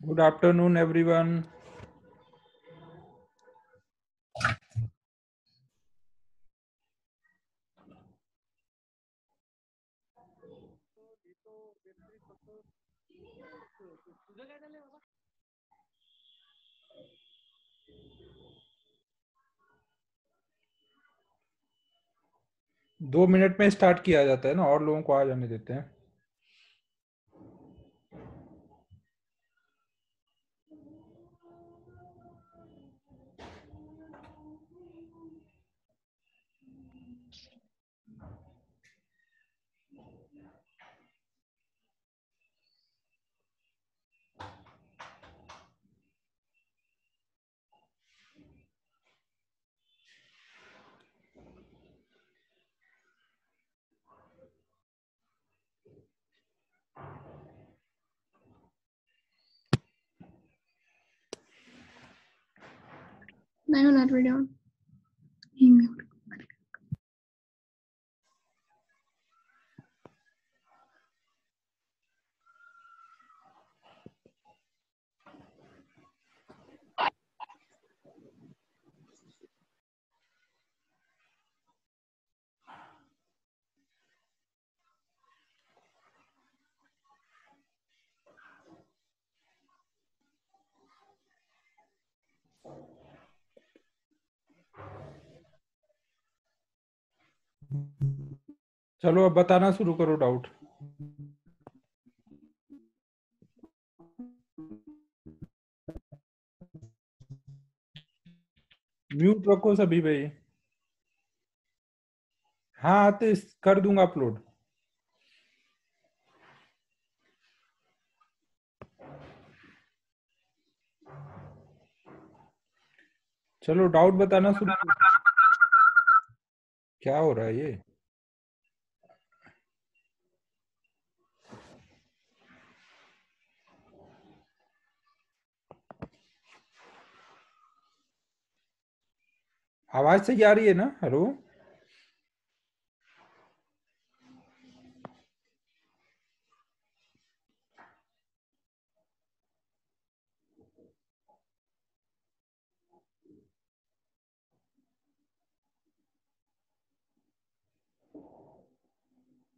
Good afternoon, everyone. दो minute में start किया जाता है ना, और लोगों को आ जाने देते हैं। नहीं होना वीडियो ईमेल। चलो अब बताना शुरू करो डाउट। म्यूट रखो सभी भाई। हाँ तो कर दूंगा अपलोड। चलो डाउट बताना शुरू करो। क्या हो रहा है ये? आवाज सही आ रही है ना? हेलो।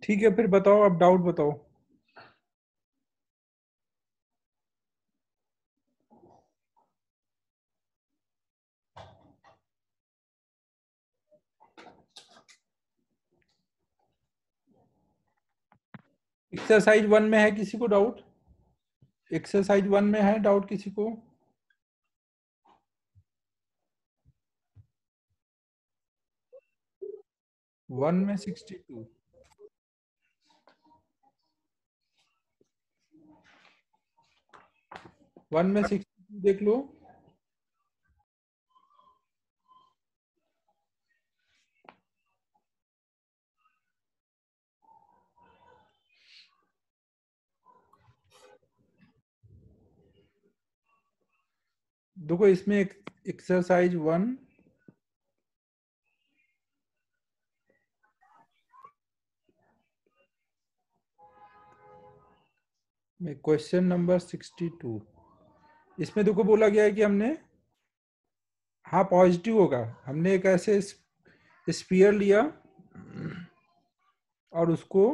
ठीक है, फिर बताओ, अब डाउट बताओ। एक्सरसाइज 1 में है किसी को डाउट? एक्सरसाइज 1 में है डाउट किसी को? वन में 62। वन में 62 देख लो। देखो इसमें एक्सरसाइज 1 में क्वेश्चन नंबर 62, इसमें देखो बोला गया है कि हमने, हाँ पॉजिटिव होगा। हमने एक ऐसे स्फीयर लिया और उसको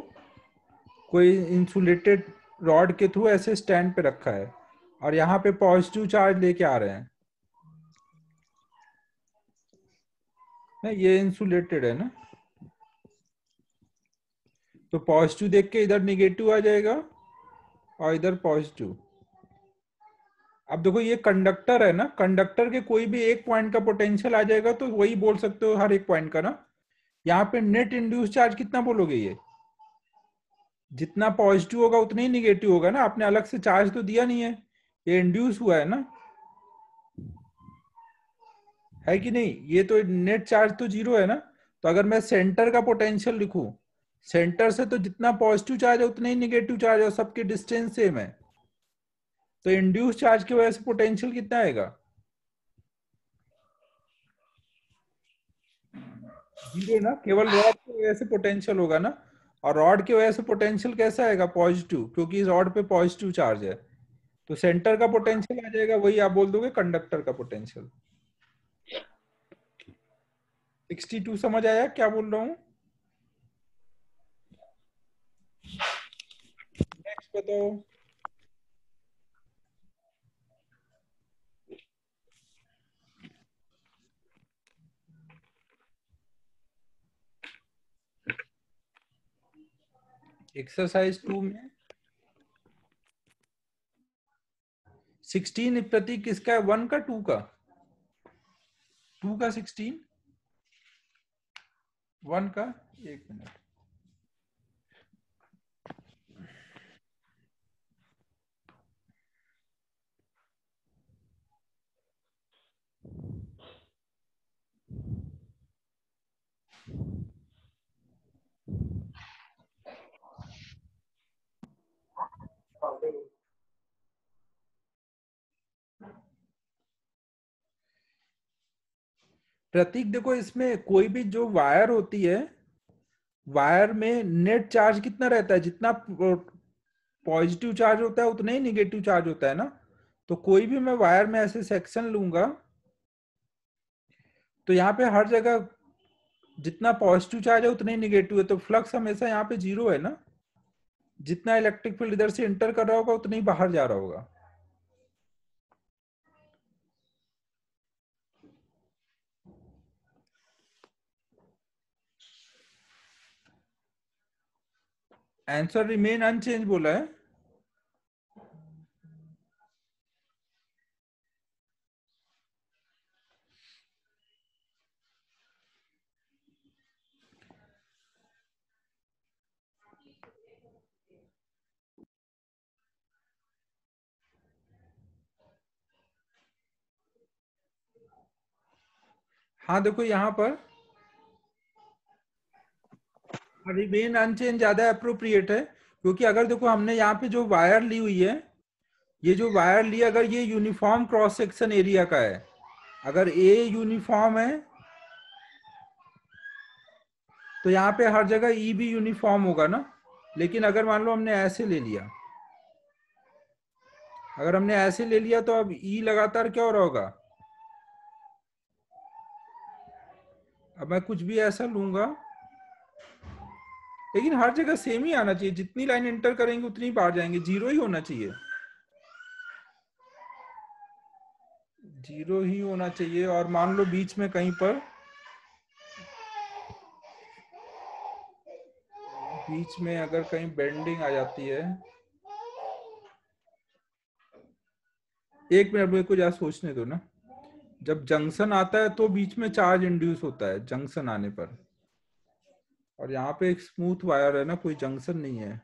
कोई इंसुलेटेड रॉड के थ्रू ऐसे स्टैंड पे रखा है, और यहाँ पे पॉजिटिव चार्ज लेके आ रहे हैं ना, ये इंसुलेटेड है ना, तो पॉजिटिव देख के इधर निगेटिव आ जाएगा और इधर पॉजिटिव। अब देखो ये कंडक्टर है ना, कंडक्टर के कोई भी एक पॉइंट का पोटेंशियल आ जाएगा तो वही बोल सकते हो हर एक पॉइंट का ना। यहाँ पे नेट इंड्यूस चार्ज कितना बोलोगे? ये जितना पॉजिटिव होगा उतना ही निगेटिव होगा ना, आपने अलग से चार्ज तो दिया नहीं है, ये इंड्यूस हुआ है ना, है कि नहीं? ये तो नेट चार्ज तो जीरो है ना। तो अगर मैं सेंटर का पोटेंशियल लिखूं, सेंटर से तो जितना पॉजिटिव चार्ज है उतना ही निगेटिव चार्ज है, सबके डिस्टेंस सेम है, तो इंड्यूस चार्ज की वजह से पोटेंशियल कितना आएगा? जीरो ना, केवल रॉड की वजह से पोटेंशियल होगा ना। और रॉड की वजह से पोटेंशियल कैसा आएगा? पॉजिटिव, क्योंकि इस रॉड पे पॉजिटिव चार्ज है। तो सेंटर का पोटेंशियल आ जाएगा, वही आप बोल दोगे कंडक्टर का पोटेंशियल। 62 समझ आया क्या बोल रहा हूं? नेक्स्ट बताओ। एक्सरसाइज 2 में 16 प्रतीक किसका है, 1 का 2 का? 2 का 16, 1 का। एक मिनट, प्रतीक देखो इसमें कोई भी जो वायर होती है, वायर में नेट चार्ज कितना रहता है, जितना पॉजिटिव चार्ज होता है उतना ही निगेटिव चार्ज होता है ना। तो कोई भी मैं वायर में ऐसे सेक्शन लूंगा तो यहाँ पे हर जगह जितना पॉजिटिव चार्ज है उतना ही निगेटिव है, तो फ्लक्स हमेशा यहाँ पे 0 है ना। जितना इलेक्ट्रिक फील्ड इधर से एंटर कर रहा होगा उतना ही बाहर जा रहा होगा। आंसर रिमेन अनचेंज बोला है। हाँ देखो यहाँ पर रिमेन अनचेंज ज्यादा अप्रोप्रिएट है, क्योंकि अगर देखो हमने यहाँ पे जो वायर ली हुई है, ये जो वायर ली, अगर ये यूनिफॉर्म क्रॉस सेक्शन एरिया का है, अगर ए यूनिफॉर्म है तो यहाँ पे हर जगह ई भी यूनिफॉर्म होगा ना। लेकिन अगर मान लो हमने ऐसे ले लिया, अगर हमने ऐसे ले लिया तो अब ई लगातार क्या हो रहा होगा। अब मैं कुछ भी ऐसा लूंगा, लेकिन हर जगह सेम ही आना चाहिए, जितनी लाइन एंटर करेंगे उतनी बाहर जाएंगे, 0 ही होना चाहिए, 0 ही होना चाहिए। और मान लो बीच में कहीं पर, बीच में अगर कहीं बेंडिंग आ जाती है, एक मिनट मेरे को जरा सोचने दो ना। जब जंक्शन आता है तो बीच में चार्ज इंड्यूस होता है जंक्शन आने पर, और यहाँ पे एक स्मूथ वायर है ना, कोई जंक्शन नहीं है।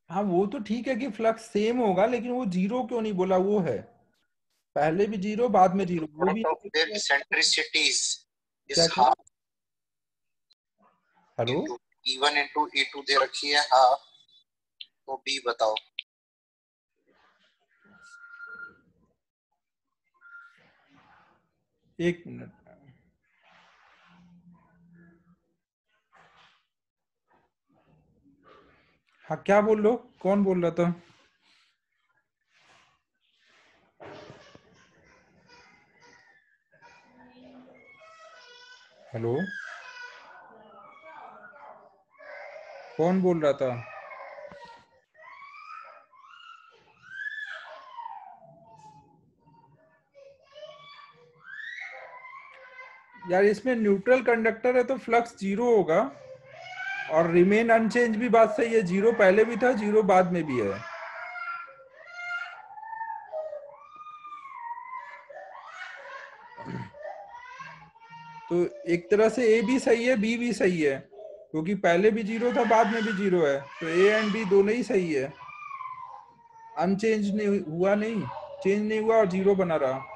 हाँ वो तो ठीक है कि फ्लक्स सेम होगा, लेकिन वो 0 क्यों नहीं बोला, वो है पहले भी 0 बाद में 0, वो भी eccentricities क्या is क्या? half hello, into E1 into E2 दे रखी है हाफ, तो B बताओ। एक मिनट, हाँ क्या बोल रहे हो, कौन बोल रहा था? हेलो, कौन बोल रहा था? यार इसमें न्यूट्रल कंडक्टर है तो फ्लक्स 0 होगा, और रिमेन अनचेंज भी बात सही है, 0 पहले भी था 0 बाद में भी है। तो एक तरह से ए भी सही है, बी भी सही है, क्योंकि पहले भी 0 था, बाद में भी 0 है, तो ए एंड बी दोनों ही सही है। अनचेंज नहीं हुआ, नहीं चेंज नहीं हुआ और 0 बना रहा।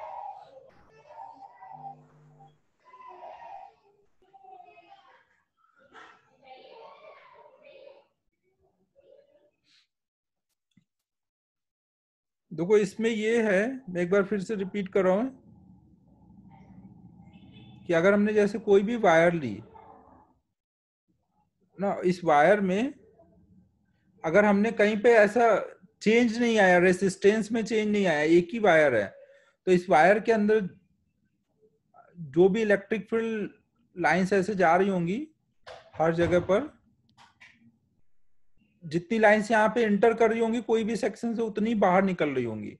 देखो इसमें ये है, मैं एक बार फिर से रिपीट कर रहा हूं कि अगर हमने जैसे कोई भी वायर ली ना, इस वायर में अगर हमने कहीं पे ऐसा चेंज नहीं आया, रेसिस्टेंस में चेंज नहीं आया, एक ही वायर है, तो इस वायर के अंदर जो भी इलेक्ट्रिक फील्ड लाइंस ऐसे जा रही होंगी हर जगह पर, जितनी लाइंस यहाँ पे इंटर कर रही होंगी कोई भी सेक्शन से, उतनी बाहर निकल रही होंगी।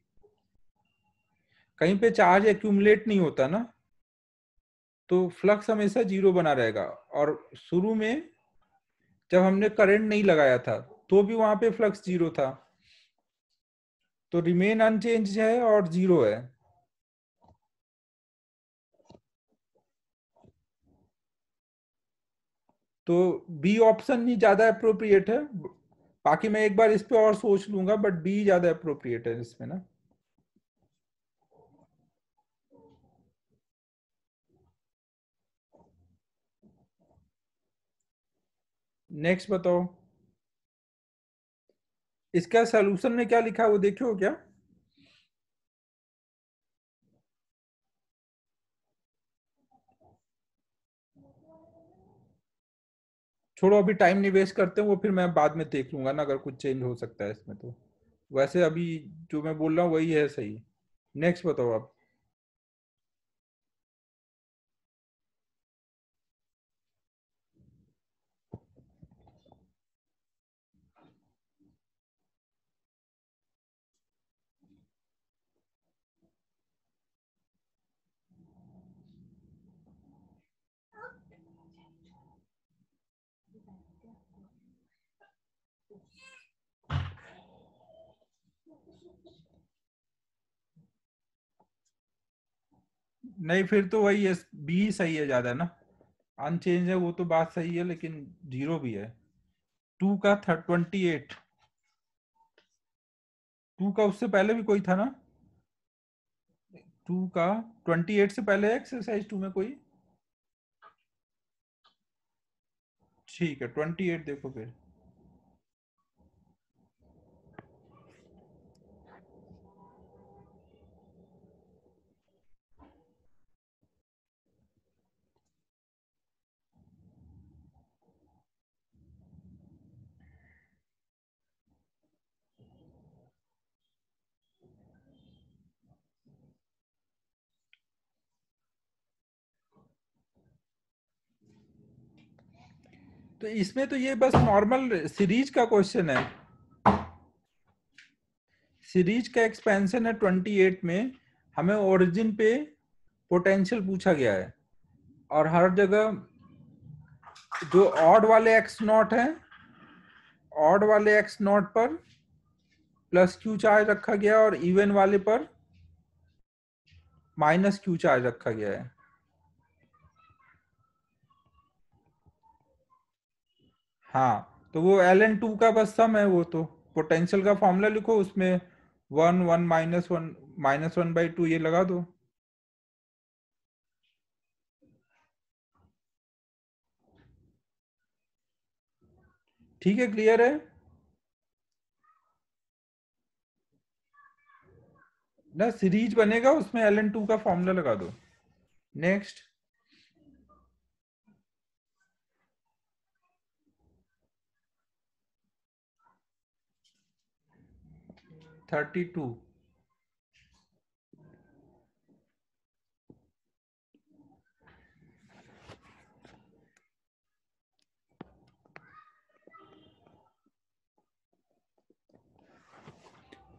कहीं पे चार्ज एक्यूमुलेट नहीं होता ना, तो फ्लक्स हमेशा 0 बना रहेगा। और शुरू में जब हमने करंट नहीं लगाया था तो भी वहां पे फ्लक्स 0 था, तो रिमेन अनचेंज है और 0 है। तो बी ऑप्शन ही ज्यादा अप्रोप्रिएट है। बाकी मैं एक बार इस पे और सोच लूंगा, बट बी ज्यादा अप्रोप्रिएट है इसमें ना। नेक्स्ट बताओ, इसका सॉल्यूशन में क्या लिखा है वो देखे हो क्या? छोड़ो, अभी टाइम नहीं वेस्ट करते, वो फिर मैं बाद में देख लूंगा ना, अगर कुछ चेंज हो सकता है इसमें तो। वैसे अभी जो मैं बोल रहा हूँ वही है सही। नेक्स्ट बताओ आप। नहीं, फिर तो वही है, बी सही है ज्यादा ना। अनचेंज है वो तो बात सही है, लेकिन 0 भी है। 2 का 28, 2 का उससे पहले भी कोई था ना? 2 का 28 से पहले है एक्सरसाइज 2 में कोई? ठीक है, 28 देखो फिर। तो इसमें तो ये बस नॉर्मल सीरीज का क्वेश्चन है। सीरीज का एक्सपेंशन है 28 में, हमें ओरिजिन पे पोटेंशियल पूछा गया है, और हर जगह जो ऑड वाले एक्स नॉट है, ऑड वाले एक्स नॉट पर प्लस क्यू चार्ज रखा गया, और इवन वाले पर माइनस क्यू चार्ज रखा गया है। हाँ, तो वो Ln2 का बस सम है वो तो। पोटेंशियल का फॉर्मूला लिखो, उसमें 1 1 -1 -1/2 ये लगा दो। ठीक है, क्लियर है ना? सीरीज बनेगा, उसमें Ln2 का फॉर्मूला लगा दो। नेक्स्ट। Thirty two.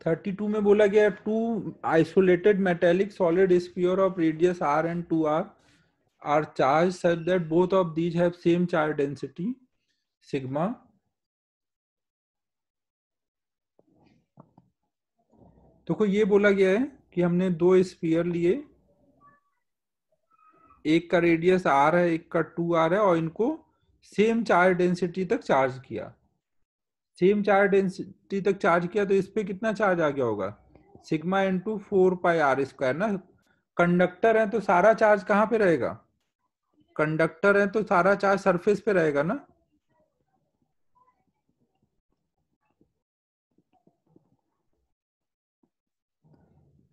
32 में बोला गया, two isolated metallic solid sphere of radius r and 2r are charged such that both of these have same charge density sigma. तो को ये बोला गया है कि हमने दो स्फीयर लिए, एक का रेडियस आर है, एक का 2r है, और इनको सेम चार्ज डेंसिटी तक चार्ज किया। सेम चार्ज डेंसिटी तक चार्ज किया तो इस पे कितना चार्ज आ गया होगा, सिग्मा इंटू 4πr²। ना कंडक्टर है तो सारा चार्ज कहाँ पे रहेगा, कंडक्टर है तो सारा चार्ज सरफेस पे रहेगा ना।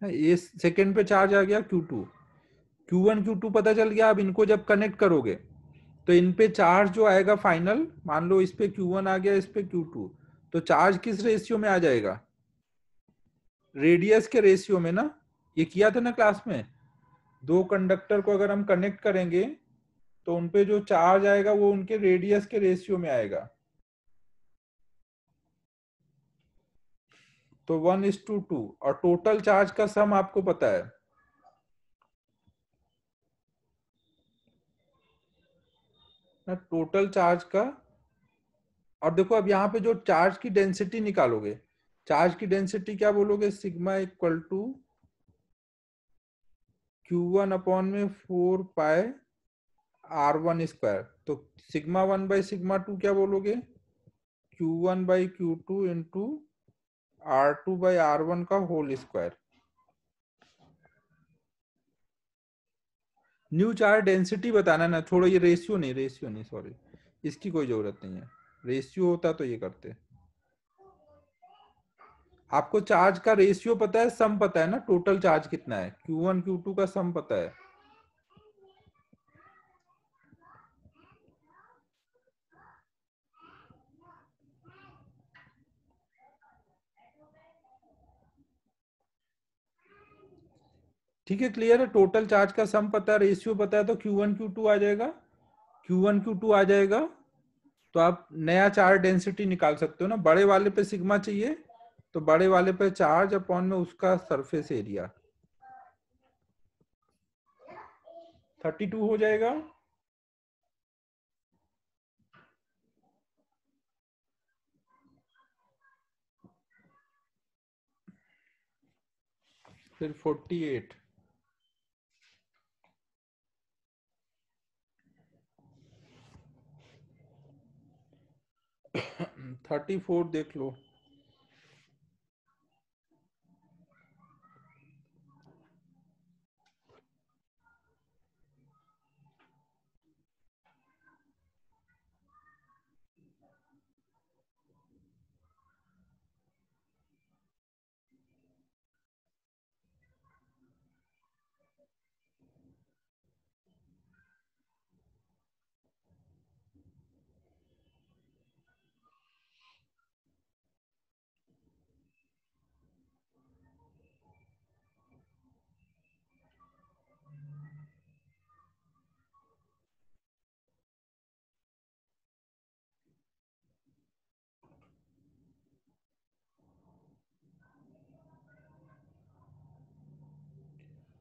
ये सेकंड पे चार्ज आ गया Q2, Q1 Q2 पता चल गया। अब इनको जब कनेक्ट करोगे तो इन पे चार्ज जो आएगा फाइनल, मान लो इस पे Q1 आ गया, इस पे Q2, तो चार्ज किस रेशियो में आ जाएगा, रेडियस के रेशियो में ना। ये किया था ना क्लास में, दो कंडक्टर को अगर हम कनेक्ट करेंगे तो उनपे जो चार्ज आएगा वो उनके रेडियस के रेशियो में आएगा। तो 1:2, और टोटल चार्ज का सम आपको पता है ना, टोटल चार्ज का। और देखो अब यहाँ पे जो चार्ज की डेंसिटी निकालोगे, चार्ज की डेंसिटी क्या बोलोगे, सिग्मा इक्वल टू Q1/4πr1²। तो सिग्मा 1/σ2 क्या बोलोगे, Q1/Q2 इंटू R2/R1 का whole square. New charge density बताना ना, छोड़ो ये रेशियो नहीं, सॉरी, इसकी कोई जरूरत नहीं है। रेशियो होता तो ये करते। आपको चार्ज का रेशियो पता है, सम पता है ना, टोटल चार्ज कितना है, Q1 Q2 का सम पता है। ठीक है, क्लियर है। टोटल चार्ज का सम पता है, रेशियो पता है, तो Q1 Q2 आ जाएगा, Q1 Q2 आ जाएगा। तो आप नया चार्ज डेंसिटी निकाल सकते हो ना। बड़े वाले पे सिग्मा चाहिए तो बड़े वाले पे चार्ज अपॉन में उसका सरफेस एरिया, 32 हो जाएगा। फिर 48, 34 देख लो।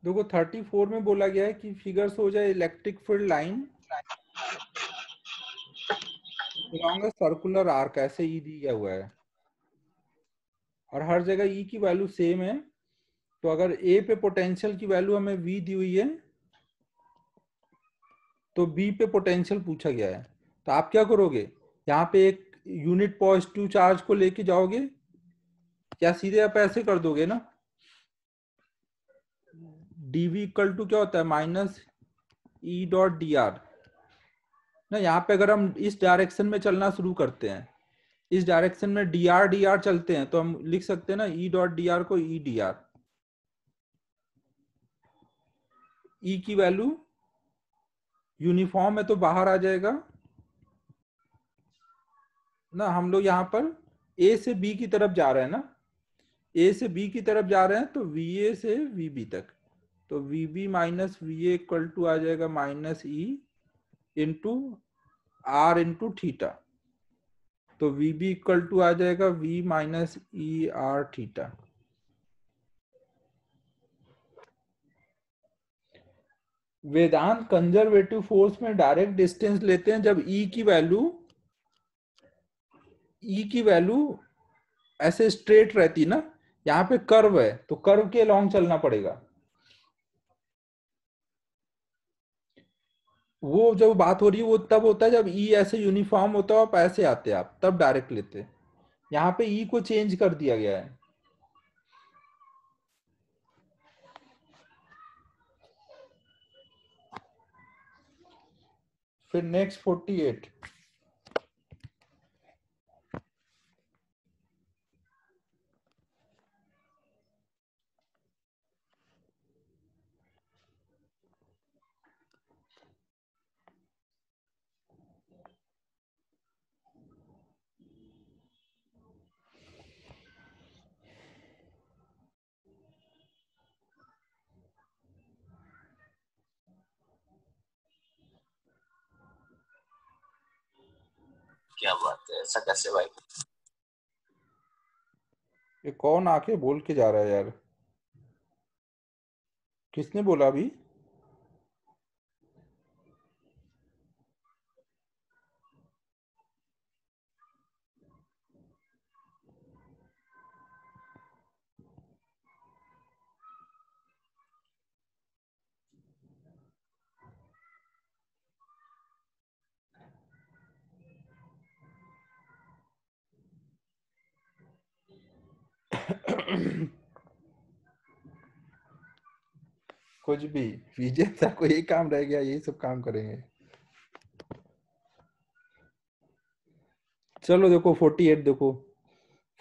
देखो 34 में बोला गया है कि फिगर्स हो जाए electric field line along a circular arc, ऐसे ई दिया हुआ है और हर जगह ई की वैल्यू सेम है। तो अगर ए पे पोटेंशियल की वैल्यू हमें वी दी हुई है तो बी पे पोटेंशियल पूछा गया है, तो आप क्या करोगे, यहाँ पे एक यूनिट पॉजिटिव चार्ज को लेके जाओगे, या सीधे आप ऐसे कर दोगे ना, dv इक्वल टू क्या होता है, minus E dot D R ना। यहाँ पे अगर हम इस डायरेक्शन में चलना शुरू करते हैं, इस डायरेक्शन में डी आर चलते हैं, तो हम लिख सकते हैं ना ई डॉट डी आर को ई डी आर। ई की वैल्यू यूनिफॉर्म है तो बाहर आ जाएगा ना। हम लोग यहाँ पर ए से बी की तरफ जा रहे हैं ना, ए से बी की तरफ जा रहे हैं, तो वी ए से वी बी तक, तो V B minus V A equal to आ जाएगा minus E into R into theta. तो वी बी इक्वल टू आ जाएगा V minus E R theta. Vedant conservative force में डायरेक्ट डिस्टेंस लेते हैं जब ई की वैल्यू ऐसे स्ट्रेट रहती ना। यहाँ पे कर्व है तो कर्व के लॉन्ग चलना पड़ेगा। वो जब बात हो रही है वो तब होता है जब ई ऐसे यूनिफॉर्म होता है, आप ऐसे आते आप तब डायरेक्ट लेते। यहाँ पे ई को चेंज कर दिया गया है। फिर नेक्स्ट 48। क्या बात है, ऐसा कैसे भाई? ये कौन आके बोल के जा रहा है यार? किसने बोला अभी? कुछ भी। विजय सर को यही काम रह गया, यही सब काम करेंगे। चलो देखो 48 देखो।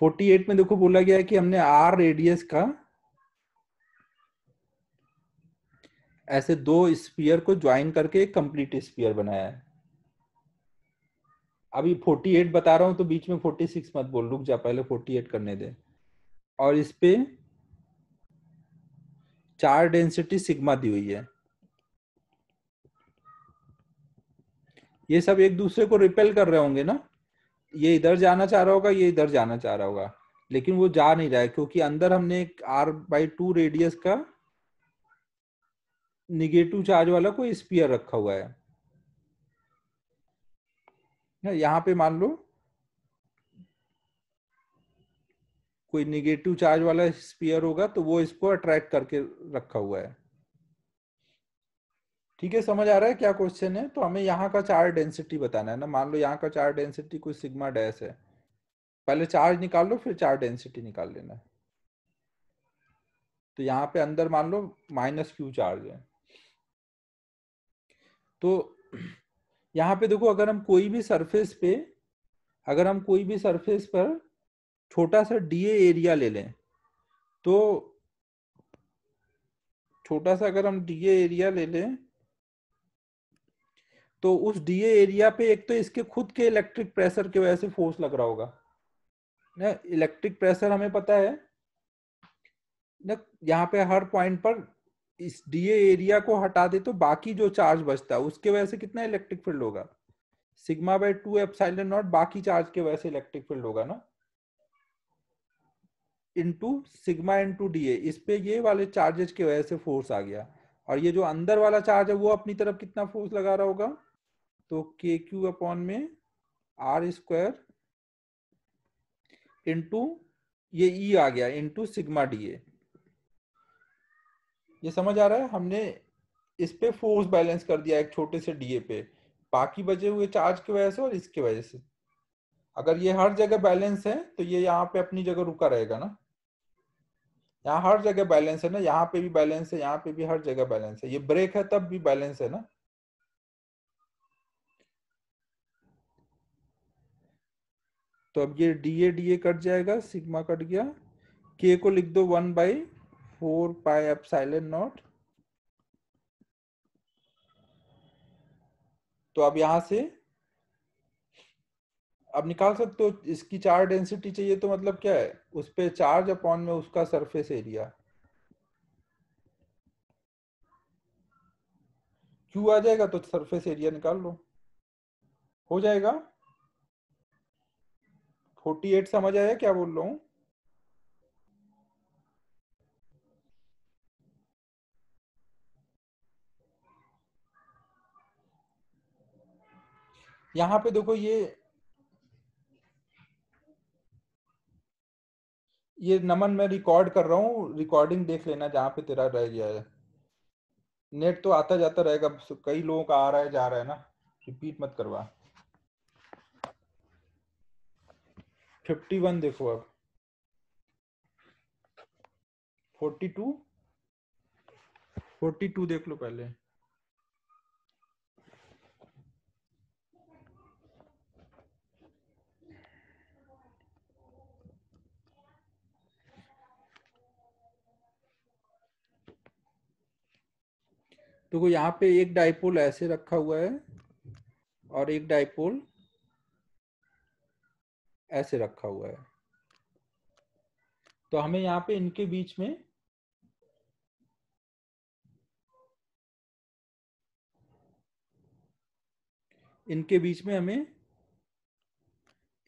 48 में देखो बोला गया है कि हमने आर रेडियस का ऐसे दो स्फीयर को ज्वाइन करके एक कंप्लीट स्फीयर बनाया है। अभी 48 बता रहा हूं तो बीच में 46 मत बोल, रुक जा, पहले 48 करने दे। और इस पे चार डेंसिटी सिग्मा दी हुई है। ये सब एक दूसरे को रिपेल कर रहे होंगे ना, ये इधर जाना चाह रहा होगा, ये इधर जाना चाह रहा होगा, लेकिन वो जा नहीं रहा है क्योंकि अंदर हमने एक r/2 रेडियस का निगेटिव चार्ज वाला कोई स्फीयर रखा हुआ है ना। यहाँ पे मान लो कोई निगेटिव चार्ज वाला स्फीयर होगा तो वो इसको अट्रैक्ट करके रखा हुआ है। ठीक है, समझ आ रहा है क्या क्वेश्चन है? तो हमें यहाँ का चार्ज डेंसिटी बताना है ना। मान लो यहाँ का चार्ज डेंसिटी कोई सिग्मा डैश है, पहले चार्ज निकाल लो फिर चार्ज डेंसिटी निकाल लेना है। तो यहाँ पे अंदर मान लो -q चार्ज है। तो यहाँ पे देखो, अगर हम कोई भी सरफेस पे, अगर हम कोई भी सरफेस पर छोटा सा डीए एरिया ले लें, तो छोटा सा अगर हम डीए एरिया ले लें तो उस डीए एरिया पे एक तो इसके खुद के इलेक्ट्रिक प्रेशर की वजह से फोर्स लग रहा होगा ना। इलेक्ट्रिक प्रेशर हमें पता है ना, यहाँ पे हर पॉइंट पर इस डीए एरिया को हटा दे तो बाकी जो चार्ज बचता है उसके वजह से कितना इलेक्ट्रिक फील्ड होगा, σ/2 एप्सिलॉन नॉट, बाकी चार्ज के वजह से इलेक्ट्रिक फील्ड होगा ना, इंटू सिग्मा इंटू डीए। इस पे ये वाले चार्जेस की वजह से फोर्स आ गया, और ये जो अंदर वाला चार्ज है वो अपनी तरफ कितना फोर्स लगा रहा होगा, तो के क्यू अपॉन में r² इंटू ये ई आ गया इंटू सिग्मा डीए। ये समझ आ रहा है? हमने इस पे फोर्स बैलेंस कर दिया एक छोटे से डीए पे, बाकी बचे हुए चार्ज की वजह से और इसकी वजह से। अगर ये हर जगह बैलेंस है तो ये यहाँ पे अपनी जगह रुका रहेगा ना। यहाँ हर जगह बैलेंस है ना, यहाँ पे भी बैलेंस है, यहाँ पे भी, हर जगह बैलेंस है। ये ब्रेक है तब भी बैलेंस है ना। तो अब ये डीए डीए कट जाएगा, सिग्मा कट गया, के को लिख दो 1/4πε0। तो अब यहां से अब निकाल सकते हो, इसकी चार्ज डेंसिटी चाहिए तो मतलब क्या है, उस पे चार्ज अपॉन में उसका सरफेस एरिया, क्यू आ जाएगा तो सरफेस एरिया निकाल लो, हो जाएगा। 48 समझ आया क्या बोल रहा हूँ? यहाँ पे देखो, ये नमन मैं रिकॉर्ड कर रहा हूँ, रिकॉर्डिंग देख लेना जहाँ पे तेरा रह गया है। नेट तो आता जाता रहेगा, कई लोगों का आ रहा है जा रहा है ना, रिपीट मत करवा। 51 देखो अब, 42 42 देख लो पहले। तो यहाँ पे एक डाइपोल ऐसे रखा हुआ है और एक डाइपोल ऐसे रखा हुआ है, तो हमें यहाँ पे इनके बीच में हमें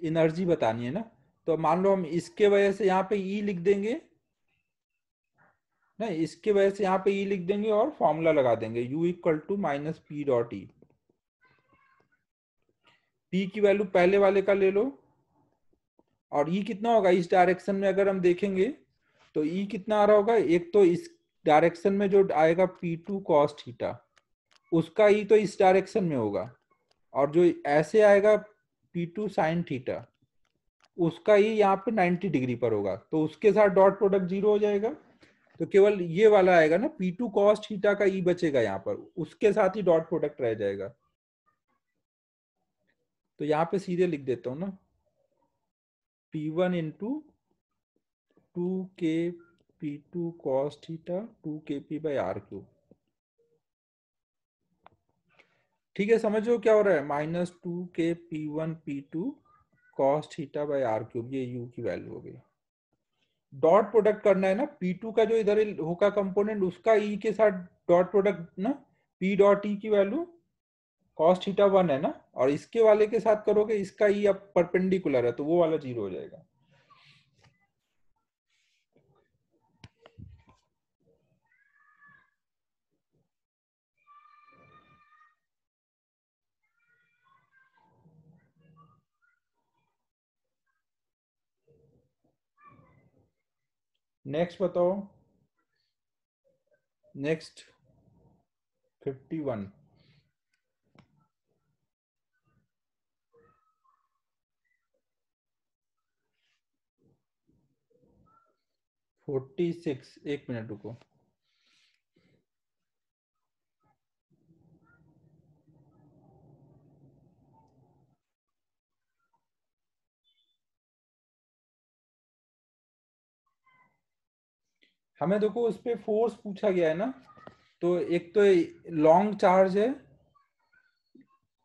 एनर्जी बतानी है ना। तो मान लो हम इसके वजह से यहाँ पे ई लिख देंगे ना, इसके वजह से यहाँ पे ई लिख देंगे और फॉर्मूला लगा देंगे u equal to minus P dot E. P की वैल्यू पहले वाले का ले लो, और ई कितना होगा इस डायरेक्शन में, अगर हम देखेंगे तो ई कितना आ रहा होगा, एक तो इस डायरेक्शन में जो आएगा P2 cos थीटा, उसका ई तो इस डायरेक्शन में होगा, और जो ऐसे आएगा P2 sin थीटा, उसका ही यहाँ पे 90 डिग्री पर होगा, तो उसके साथ डॉट प्रोडक्ट 0 हो जाएगा। तो केवल ये वाला आएगा ना, P2 cos थीटा का ई बचेगा यहाँ पर, उसके साथ ही डॉट प्रोडक्ट रह जाएगा। तो यहाँ पे सीधे लिख देता हूँ ना, P1 into 2k P2 cos theta 2kp by R cube. ठीक है, समझो क्या हो रहा है, minus 2k P1 P2 cos theta by R cube, ये u की वैल्यू हो गई। डॉट प्रोडक्ट करना है ना, P2 का जो इधर होगा कंपोनेंट, उसका E के साथ डॉट प्रोडक्ट ना, P डॉट E की वैल्यू cos थीटा 1 है ना, और इसके वाले के साथ करोगे, इसका E अब परपेंडिकुलर है तो वो वाला 0 हो जाएगा। नेक्स्ट बताओ, नेक्स्ट 51। फोर्टी सिक्स, एक मिनट रुको। हमें देखो उस पे फोर्स पूछा गया है ना, तो एक तो लॉन्ग चार्ज है,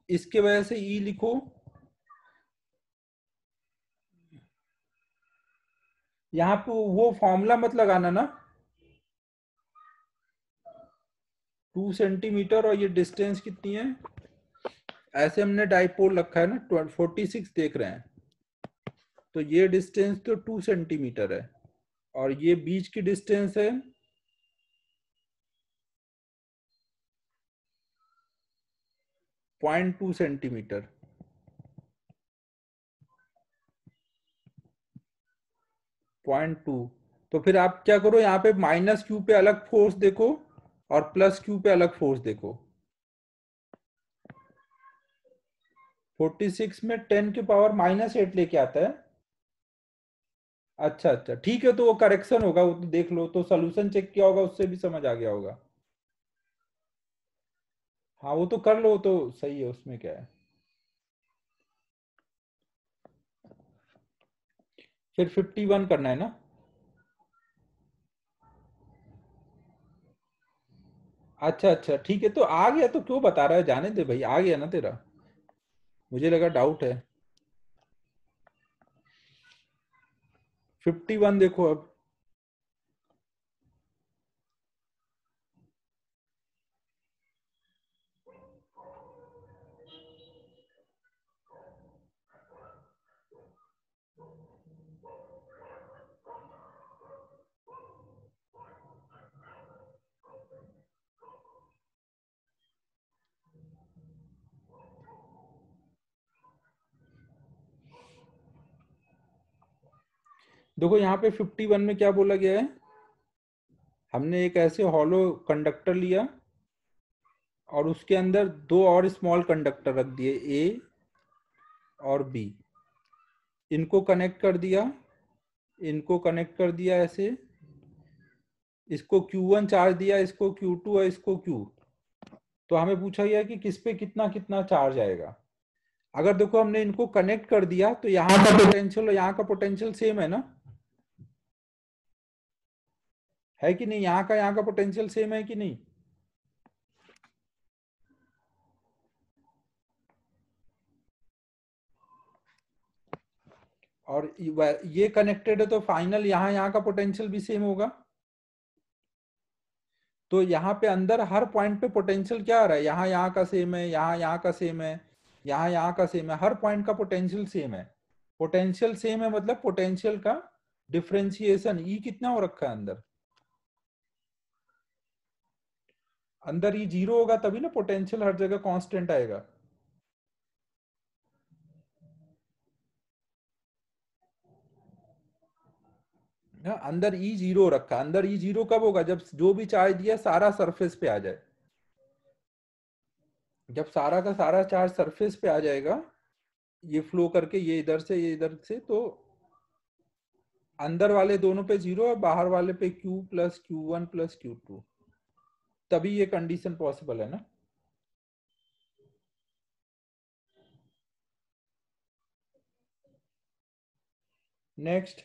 इसके वजह से ई लिखो, यहाँ पे वो फॉर्मूला मत लगाना ना, 2 सेंटीमीटर और ये डिस्टेंस कितनी है, ऐसे हमने डाइपोल रखा है ना, 46 देख रहे हैं, तो ये डिस्टेंस तो 2 सेंटीमीटर है, और ये बीच की डिस्टेंस है 0.2 सेंटीमीटर। 0.2, तो फिर आप क्या करो, यहाँ पे माइनस क्यू पे अलग फोर्स देखो और प्लस क्यू पे अलग फोर्स देखो। 46 में 10 के पावर -8 लेके आता है। अच्छा अच्छा, ठीक है, तो वो करेक्शन होगा, वो तो देख लो, तो सोल्यूशन चेक किया होगा, उससे भी समझ आ गया होगा। हाँ वो तो कर लो, तो सही है, उसमें क्या है। फिर 51 करना है ना। अच्छा अच्छा, ठीक है, तो आ गया तो क्यों बता रहा है, जाने दे भाई, आ गया ना तेरा, मुझे लगा डाउट है। 51 देखो अब, देखो यहाँ पे 51 में क्या बोला गया है, हमने एक ऐसे हॉलो कंडक्टर लिया, और उसके अंदर दो और स्मॉल कंडक्टर रख दिए, ए और बी। इनको कनेक्ट कर दिया, इनको कनेक्ट कर दिया ऐसे, इसको Q1 चार्ज दिया, इसको Q2 और इसको Q। तो हमें पूछा गया कि किस पे कितना कितना चार्ज आएगा। अगर देखो हमने इनको कनेक्ट कर दिया तो यहाँ का पोटेंशियल और यहाँ का पोटेंशियल सेम है ना, है कि नहीं? यहाँ का पोटेंशियल सेम है कि नहीं? और ये कनेक्टेड है तो फाइनल यहाँ का पोटेंशियल भी सेम होगा। तो यहाँ पे अंदर हर पॉइंट पे पोटेंशियल क्या आ रहा है, यहाँ का सेम है, यहाँ का सेम है, यहाँ का सेम है, हर पॉइंट का पोटेंशियल सेम है। पोटेंशियल सेम है मतलब पोटेंशियल का डिफरेंशिएशन ई कितना हो रखा है अंदर, अंदर ई 0 होगा तभी ना पोटेंशियल हर जगह कांस्टेंट आएगा। अंदर ई 0 रखा, अंदर ई 0 कब होगा, जब जो भी चार्ज दिया सारा सरफेस पे आ जाए। जब सारा का सारा चार्ज सरफेस पे आ जाएगा, ये फ्लो करके ये इधर से ये इधर से, तो अंदर वाले दोनों पे 0 और बाहर वाले पे Q plus Q1 plus Q2, तभी ये कंडीशन पॉसिबल है ना। नेक्स्ट,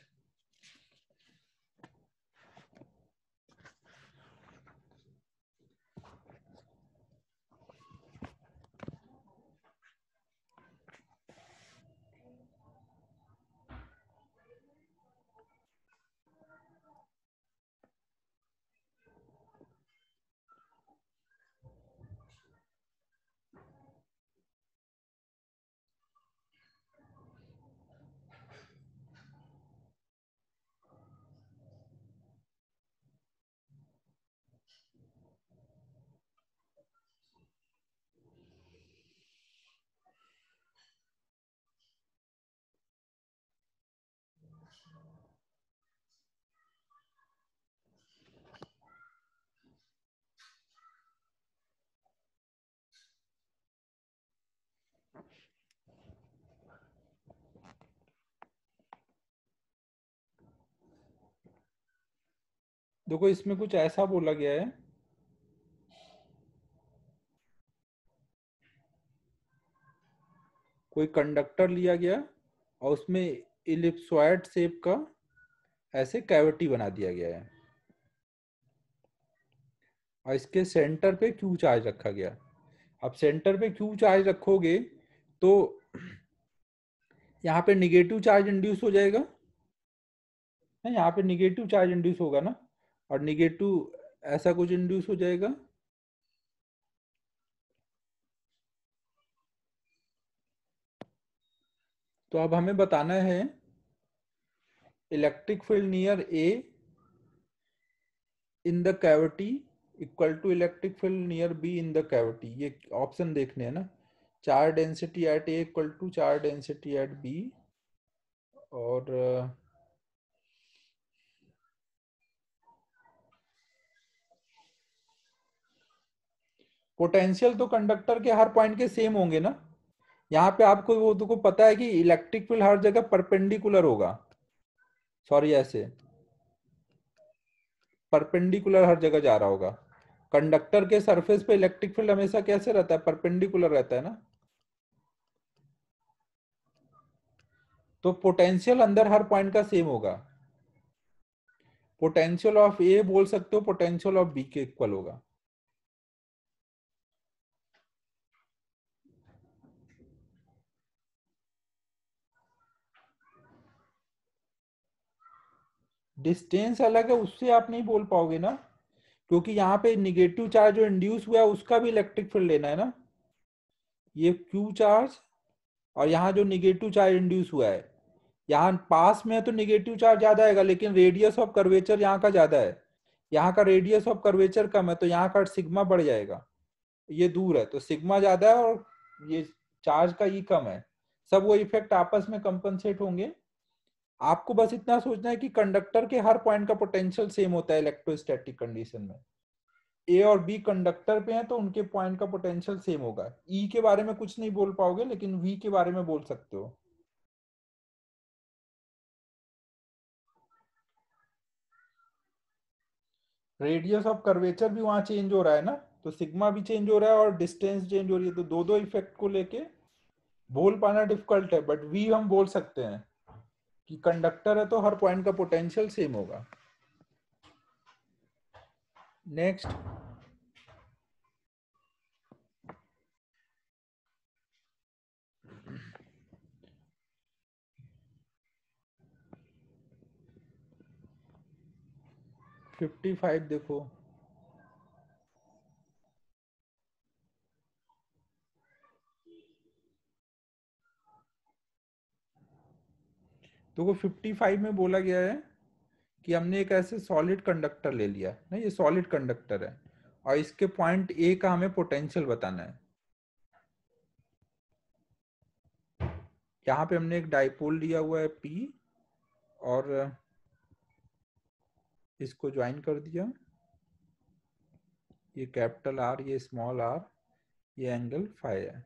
देखो इसमें कुछ ऐसा बोला गया है, कोई कंडक्टर लिया गया और उसमें इलिप्सॉइड शेप का ऐसे कैविटी बना दिया गया है और इसके सेंटर पे Q चार्ज रखा गया। अब सेंटर पे Q चार्ज रखोगे तो यहाँ पे निगेटिव चार्ज इंड्यूस हो जाएगा ना, यहाँ पे निगेटिव चार्ज इंड्यूस होगा ना, और निगेटिव ऐसा कुछ इंड्यूस हो जाएगा। तो अब हमें बताना है electric field near A in the cavity equal to electric field near B in the cavity. ये ऑप्शन देखने हैं ना, charge density at A equal to charge density at B, और पोटेंशियल तो कंडक्टर के हर पॉइंट के सेम होंगे ना। यहाँ पे आपको वो तो को पता है कि इलेक्ट्रिक फील्ड हर जगह परपेंडिकुलर होगा, सॉरी ऐसे परपेंडिकुलर हर जगह जा रहा होगा। कंडक्टर के सरफेस पे इलेक्ट्रिक फील्ड हमेशा कैसे रहता है, परपेंडिकुलर रहता है ना। तो पोटेंशियल अंदर हर पॉइंट का सेम होगा। पोटेंशियल ऑफ ए बोल सकते हो पोटेंशियल ऑफ बी के इक्वल होगा। डिस्टेंस अलग है, उससे आप नहीं बोल पाओगे ना, क्योंकि यहाँ पे निगेटिव चार्ज जो इंड्यूस हुआ है उसका भी इलेक्ट्रिक फील्ड लेना है ना। ये Q चार्ज और यहाँ जो निगेटिव चार्ज इंड्यूस हुआ है, यहाँ पास में है तो निगेटिव चार्ज ज्यादा आएगा, लेकिन रेडियस ऑफ कर्वेचर यहाँ का ज्यादा है, यहाँ का रेडियस ऑफ कर्वेचर कम है, तो यहाँ का सिग्मा बढ़ जाएगा। ये दूर है तो सिग्मा ज्यादा है और ये चार्ज का ई कम है, सब वो इफेक्ट आपस में कंपनसेट होंगे। आपको बस इतना सोचना है कि कंडक्टर के हर पॉइंट का पोटेंशियल सेम होता है इलेक्ट्रोस्टैटिक कंडीशन में। ए और बी कंडक्टर पे हैं तो उनके पॉइंट का पोटेंशियल सेम होगा। ई के बारे में कुछ नहीं बोल पाओगे, लेकिन वी के बारे में बोल सकते हो। रेडियस ऑफ कर्वेचर भी वहां चेंज हो रहा है ना, तो सिग्मा भी चेंज हो रहा है और डिस्टेंस चेंज हो रही है, तो दो दो इफेक्ट को लेके बोल पाना डिफिकल्ट है, बट वी हम बोल सकते हैं कि कंडक्टर है तो हर पॉइंट का पोटेंशियल सेम होगा। नेक्स्ट, फिफ्टी फाइव देखो। तो वो 55 में बोला गया है कि हमने एक ऐसे सॉलिड कंडक्टर ले लिया ना, ये सॉलिड कंडक्टर है और इसके पॉइंट ए का हमें पोटेंशियल बताना है। यहाँ पे हमने एक डाइपोल लिया हुआ है पी और इसको ज्वाइन कर दिया, ये कैपिटल आर, ये स्मॉल आर, ये एंगल फाई है।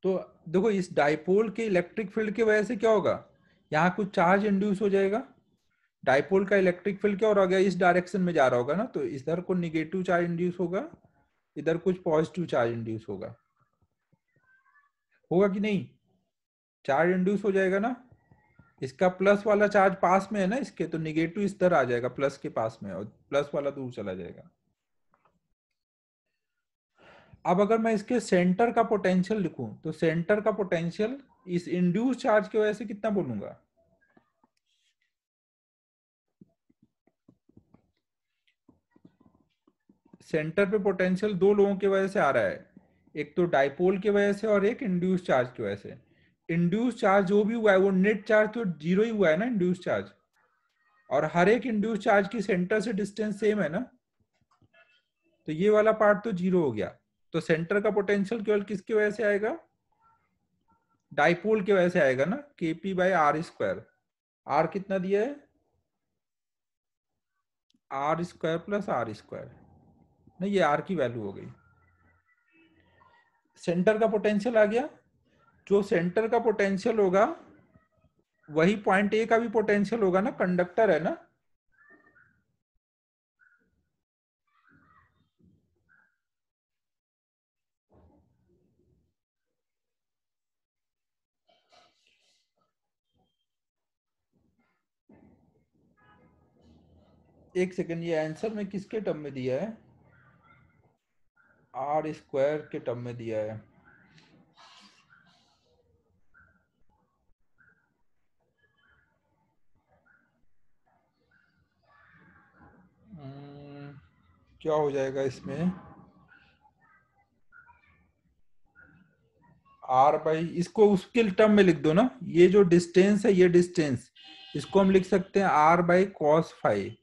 तो देखो इस डाइपोल के इलेक्ट्रिक फील्ड की वजह से क्या होगा, यहाँ कुछ चार्ज इंड्यूस हो जाएगा। डाइपोल का इलेक्ट्रिक फील्ड क्या हो रहा है, इस डायरेक्शन में जा रहा होगा ना, तो इधर को निगेटिव चार्ज इंड्यूस होगा, इधर कुछ पॉजिटिव चार्ज इंड्यूस होगा। होगा कि नहीं, चार्ज इंड्यूस हो जाएगा ना। इसका प्लस वाला चार्ज पास में है ना इसके, तो निगेटिव इस तरह आ जाएगा प्लस के पास में और प्लस वाला दूर चला जाएगा। अब अगर मैं इसके सेंटर का पोटेंशियल लिखूं तो सेंटर का पोटेंशियल इस इंड्यूस चार्ज की वजह से कितना बोलूंगा, सेंटर पे पोटेंशियल दो लोगों की वजह से आ रहा है, एक तो डाइपोल की वजह से और एक इंड्यूस चार्ज की वजह से। इंड्यूस चार्ज जो भी हुआ है वो नेट चार्ज तो जीरो ही हुआ है ना इंड्यूस चार्ज, और हर एक इंड्यूस चार्ज की सेंटर से डिस्टेंस सेम है ना, तो ये वाला पार्ट तो जीरो हो गया। तो सेंटर का पोटेंशियल केवल किसकी वजह से आएगा, डाइपोल की वजह से आएगा ना, KP by R square. R कितना दिया है, R square plus R square, नहीं ये आर की वैल्यू हो गई। सेंटर का पोटेंशियल आ गया, जो सेंटर का पोटेंशियल होगा वही पॉइंट ए का भी पोटेंशियल होगा ना, कंडक्टर है ना। एक सेकंड, ये आंसर में किसके टर्म में दिया है, आर स्क्वायर के टर्म में दिया है। क्या हो जाएगा इसमें, आर बाई, इसको उसके टर्म में लिख दो ना, ये जो डिस्टेंस है ये डिस्टेंस, इसको हम लिख सकते हैं आर बाई कॉस फाइव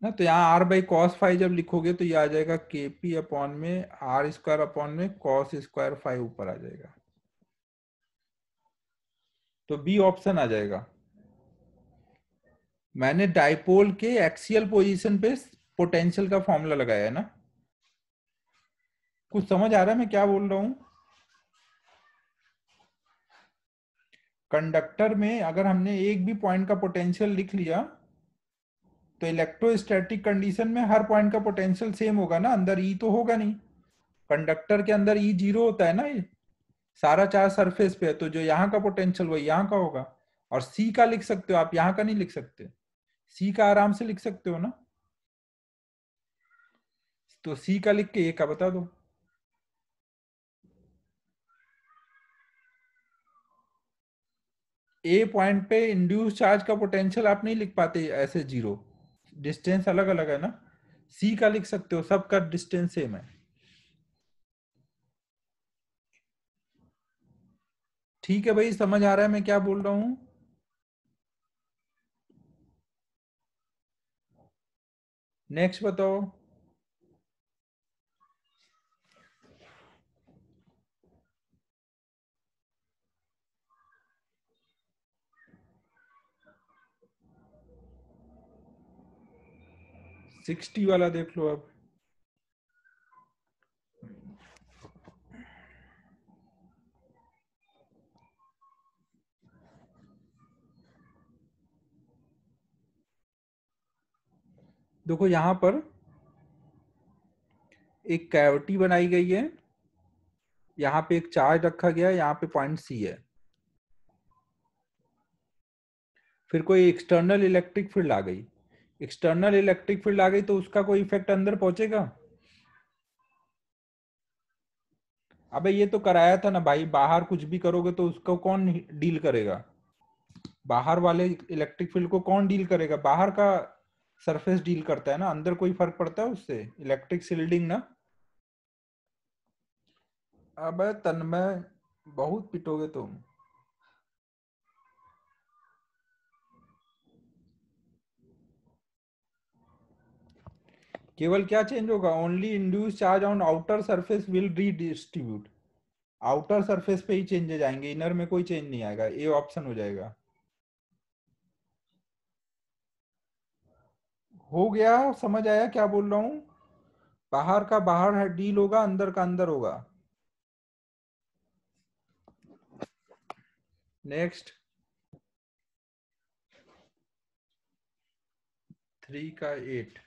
ना। तो यहाँ आर बाई कॉस फाइव जब लिखोगे तो ये आ जाएगा के पी अपॉन में आर स्क्वायर अपॉन में कॉस स्क्वायर फाइव ऊपर आ जाएगा, तो बी ऑप्शन आ जाएगा। मैंने डाइपोल के एक्सियल पोजीशन पे पोटेंशियल का फॉर्मूला लगाया है ना, कुछ समझ आ रहा है मैं क्या बोल रहा हूं। कंडक्टर में अगर हमने एक भी पॉइंट का पोटेंशियल लिख लिया तो इलेक्ट्रोस्टैटिक कंडीशन में हर पॉइंट का पोटेंशियल सेम होगा ना, अंदर ई तो होगा नहीं, कंडक्टर के अंदर ई जीरो होता है ना, ये सारा चार्ज सरफेस पे है, तो जो यहाँ का पोटेंशियल वही यहाँ का होगा। और सी का लिख सकते हो आप, यहाँ का नहीं लिख सकते, सी का आराम से लिख सकते हो ना, तो सी का लिख के ए का बता दो। ए पॉइंट पे इंड्यूस चार्ज का पोटेंशियल आप नहीं लिख पाते ऐसे जीरो, डिस्टेंस अलग अलग है ना, सी का लिख सकते हो, सबका डिस्टेंस सेम है। ठीक है भाई, समझ आ रहा है मैं क्या बोल रहा हूं। नेक्स्ट बताओ। 60 वाला देख लो अब। देखो यहां पर एक कैविटी बनाई गई है, यहाँ पे एक चार्ज रखा गया है, यहाँ पे पॉइंट सी है। फिर कोई एक्सटर्नल इलेक्ट्रिक फील्ड आ गई, एक्सटर्नल इलेक्ट्रिक फील्ड आ गई तो उसका कोई इफेक्ट अंदर पहुंचेगा? अबे ये तो कराया था ना भाई, बाहर कुछ भी करोगे तो उसको कौन डील करेगा? बाहर वाले इलेक्ट्रिक फील्ड को कौन डील करेगा? बाहर का सरफेस डील करता है ना, अंदर कोई फर्क पड़ता है उससे? इलेक्ट्रिक शील्डिंग ना। अबे तन्मय, बहुत पिटोगे तुम। केवल क्या चेंज होगा? Only induce charge on outer surface will redistribute. Outer surface पे ही चेंजेस आएंगे, इनर में कोई चेंज नहीं आएगा। ए ऑप्शन हो जाएगा। हो गया? समझ आया क्या बोल रहा हूँ? बाहर का बाहर डील होगा, अंदर का अंदर होगा। नेक्स्ट 3 का 8।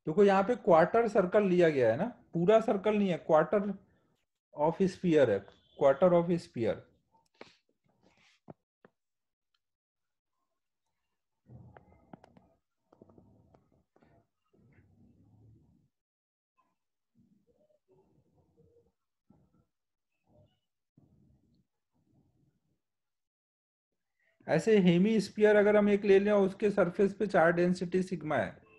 देखो यहाँ पे क्वार्टर सर्कल लिया गया है ना, पूरा सर्कल नहीं है, क्वार्टर ऑफ स्फीयर है, क्वार्टर ऑफ स्फीयर। ऐसे हेमी स्फीयर अगर हम एक ले लें और उसके सरफेस पे चार्ज डेंसिटी सिग्मा है,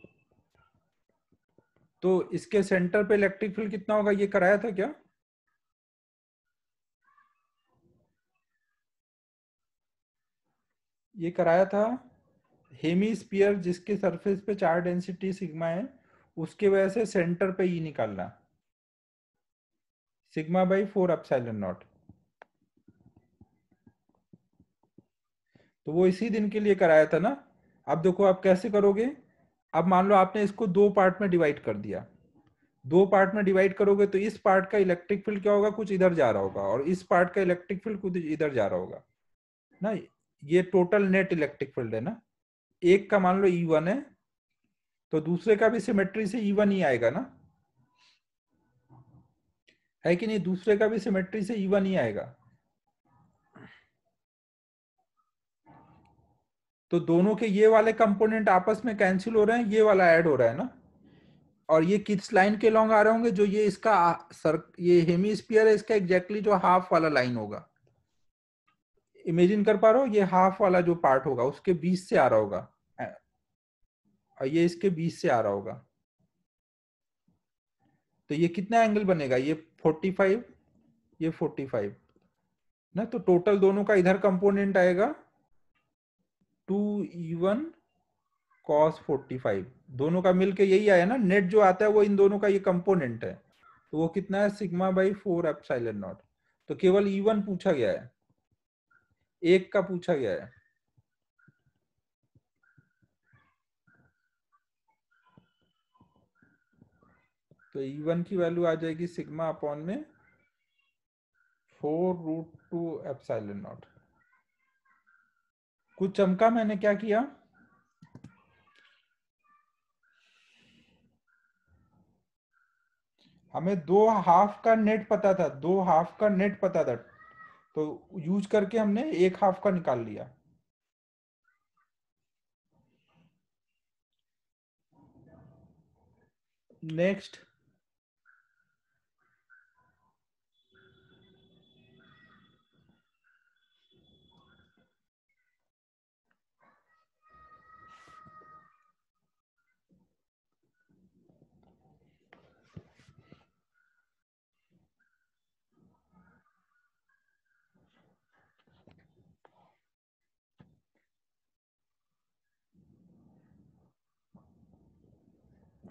तो इसके सेंटर पे इलेक्ट्रिक फील्ड कितना होगा? ये कराया था क्या? ये कराया था। हेमी स्फीयर जिसके सरफेस पे चार्ज डेंसिटी सिग्मा है, उसके वजह से सेंटर पे ई निकालना, सिग्मा बाई 4 एप्सिलॉन नॉट। तो वो इसी दिन के लिए कराया था ना। अब देखो आप कैसे करोगे। अब मान लो आपने इसको दो पार्ट में डिवाइड कर दिया, दो पार्ट में डिवाइड करोगे तो इस पार्ट का इलेक्ट्रिक फील्ड क्या होगा? कुछ इधर जा रहा होगा, और इस पार्ट का इलेक्ट्रिक फील्ड कुछ इधर जा रहा होगा ना। ये टोटल नेट इलेक्ट्रिक फील्ड है ना। एक का मान लो E1 है, तो दूसरे का भी सिमेट्री से E1 ही आएगा ना, है कि नहीं? दूसरे का भी सिमेट्री से E1 ही आएगा। तो दोनों के ये वाले कंपोनेंट आपस में कैंसिल हो रहे हैं, ये वाला ऐड हो रहा है ना। और ये किस लाइन के लॉन्ग आ रहे होंगे? जो ये इसका सर, ये हेमीस्फीयर है, इसका एग्जैक्टली जो हाफ वाला लाइन होगा। इमेजिन कर पा रहे हो? ये हाफ वाला जो पार्ट होगा उसके बीच से आ रहा होगा, और ये इसके बीच से आ रहा होगा। तो ये कितना एंगल बनेगा? ये 45, ये 45 ना। तो टोटल दोनों का इधर कंपोनेंट आएगा 2E1 cos 45। दोनों का मिलके यही आया ना, नेट जो आता है वो इन दोनों का ये कंपोनेंट है। तो वो कितना है? Sigma by 4 epsilon not. तो केवल E1 पूछा गया है, एक का पूछा गया है। तो E1 की वैल्यू आ जाएगी सिग्मा अपॉन में 4√2 एप्सिलॉन नॉट। कुछ चमका? मैंने क्या किया? हमें दो हाफ का नेट पता था, दो हाफ का नेट पता था, तो यूज करके हमने एक हाफ का निकाल लिया। नेक्स्ट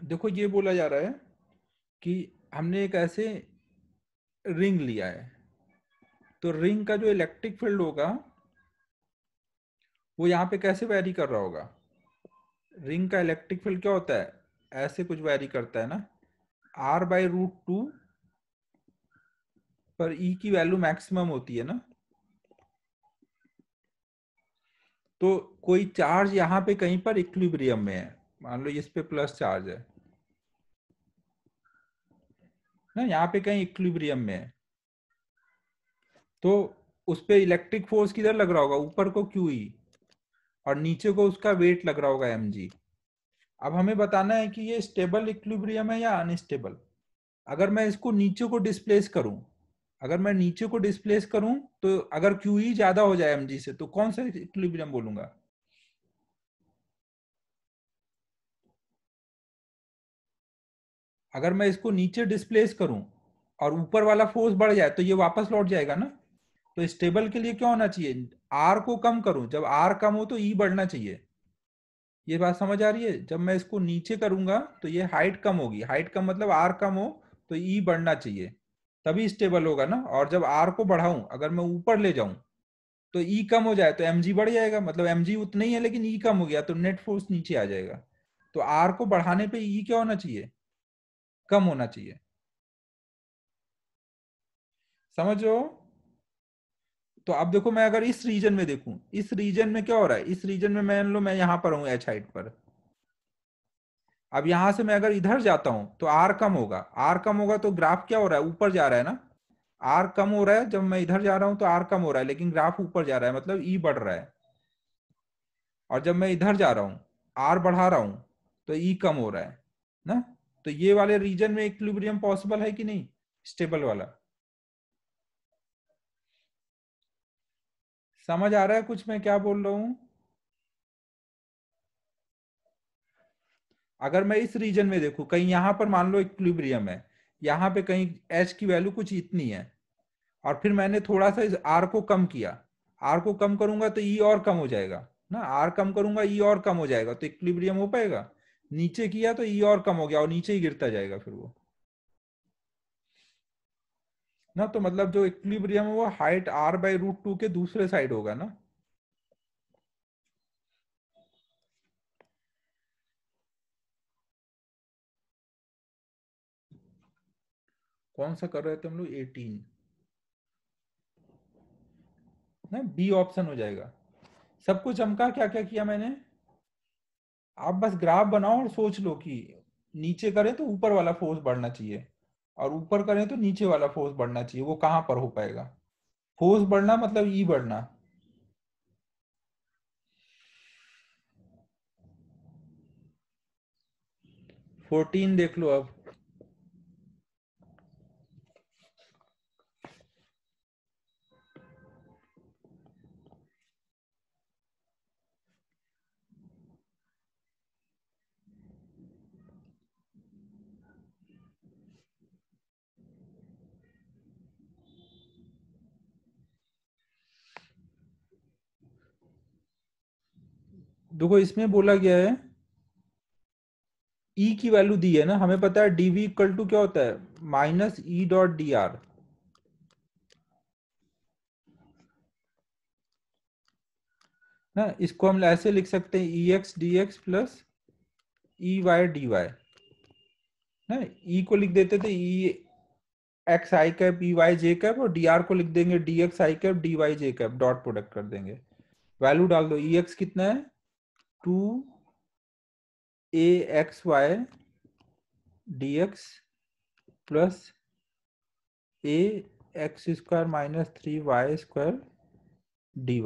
देखो ये बोला जा रहा है कि हमने एक ऐसे रिंग लिया है, तो रिंग का जो इलेक्ट्रिक फील्ड होगा वो यहाँ पे कैसे वैरी कर रहा होगा। रिंग का इलेक्ट्रिक फील्ड क्या होता है, ऐसे कुछ वैरी करता है ना, R/√2 पर E की वैल्यू मैक्सिमम होती है ना। तो कोई चार्ज यहाँ पे कहीं पर इक्विलिब्रियम में है, मान लो इस पे प्लस चार्ज है ना, यहाँ पे कहीं इक्विलिब्रियम में है, तो उस पे इलेक्ट्रिक फोर्स किधर लग रहा होगा, ऊपर को QE और नीचे को उसका वेट लग रहा होगा mg। अब हमें बताना है कि ये स्टेबल इक्विलिब्रियम है या अनस्टेबल। अगर मैं इसको नीचे को डिस्प्लेस करूं, अगर मैं नीचे को डिस्प्लेस करूं तो अगर QE ज्यादा हो जाए mg से तो कौन सा इक्विलिब्रियम बोलूंगा। अगर मैं इसको नीचे डिस्प्लेस करूं और ऊपर वाला फोर्स बढ़ जाए तो ये वापस लौट जाएगा ना। तो स्टेबल के लिए क्या होना चाहिए, आर को कम करूं, जब आर कम हो तो ई बढ़ना चाहिए। ये बात समझ आ रही है, जब मैं इसको नीचे करूंगा तो ये हाइट कम होगी, हाइट कम मतलब आर कम हो तो ई बढ़ना चाहिए, तभी स्टेबल होगा ना। और जब आर को बढ़ाऊं, अगर मैं ऊपर ले जाऊं तो ई कम हो जाए तो mg बढ़ जाएगा, मतलब mg उतना ही है लेकिन ई कम हो गया तो नेट फोर्स नीचे आ जाएगा। तो आर को बढ़ाने पे ई क्या होना चाहिए, कम होना चाहिए। समझो। तो अब देखो मैं अगर इस रीजन में देखूं, इस रीजन में क्या हो रहा है, इस रीजन में मान लो मैं यहां पर हूं एच हाइट पर। अब यहां से मैं अगर इधर जाता हूं तो आर कम होगा, आर कम होगा तो ग्राफ क्या हो रहा है, ऊपर जा रहा है ना। आर कम हो रहा है, जब मैं इधर जा रहा हूं तो आर कम हो रहा है लेकिन ग्राफ ऊपर जा रहा है, मतलब ई बढ़ रहा है। और जब मैं इधर जा रहा हूं, आर बढ़ा रहा हूं तो ई कम हो रहा है ना। तो ये वाले रीजन में इक्विलिब्रियम पॉसिबल है कि नहीं, स्टेबल वाला। समझ आ रहा है कुछ मैं क्या बोल रहा हूं। अगर मैं इस रीजन में देखूं, कहीं यहां पर मान लो इक्विलिब्रियम है, यहां पे कहीं एच की वैल्यू कुछ इतनी है, और फिर मैंने थोड़ा सा इस आर को कम किया, आर को कम करूंगा तो ई और कम हो जाएगा ना, आर कम करूंगा ई और कम हो जाएगा तो इक्विलिब्रियम हो पाएगा। नीचे किया तो ई और कम हो गया और नीचे ही गिरता जाएगा फिर वो ना। तो मतलब जो इक्विलिब्रियम है वो हाइट R/√2 के दूसरे साइड होगा ना। कौन सा कर रहे थे हम लोग, 18 ना, बी ऑप्शन हो जाएगा। सब कुछ चमका, क्या क्या किया मैंने। आप बस ग्राफ बनाओ और सोच लो कि नीचे करें तो ऊपर वाला फोर्स बढ़ना चाहिए और ऊपर करें तो नीचे वाला फोर्स बढ़ना चाहिए, वो कहां पर हो पाएगा। फोर्स बढ़ना मतलब ई बढ़ना। 14 देख लो अब। देखो इसमें बोला गया है ई की वैल्यू दी है ना, हमें पता है dv इक्वल टू क्या होता है, -E.dr ना। इसको हम ऐसे लिख सकते हैं ex dx plus ey dy ना। ई को लिख देते थे ई एक्स आई कैप ई वाई जे कैप, और डी आर को लिख देंगे डी एक्स आई कैप डी वाई जे कैप, डॉट प्रोडक्ट कर देंगे। वैल्यू डाल दो, ई एक्स कितना है 2axy dx plus ax² minus 3y² dy।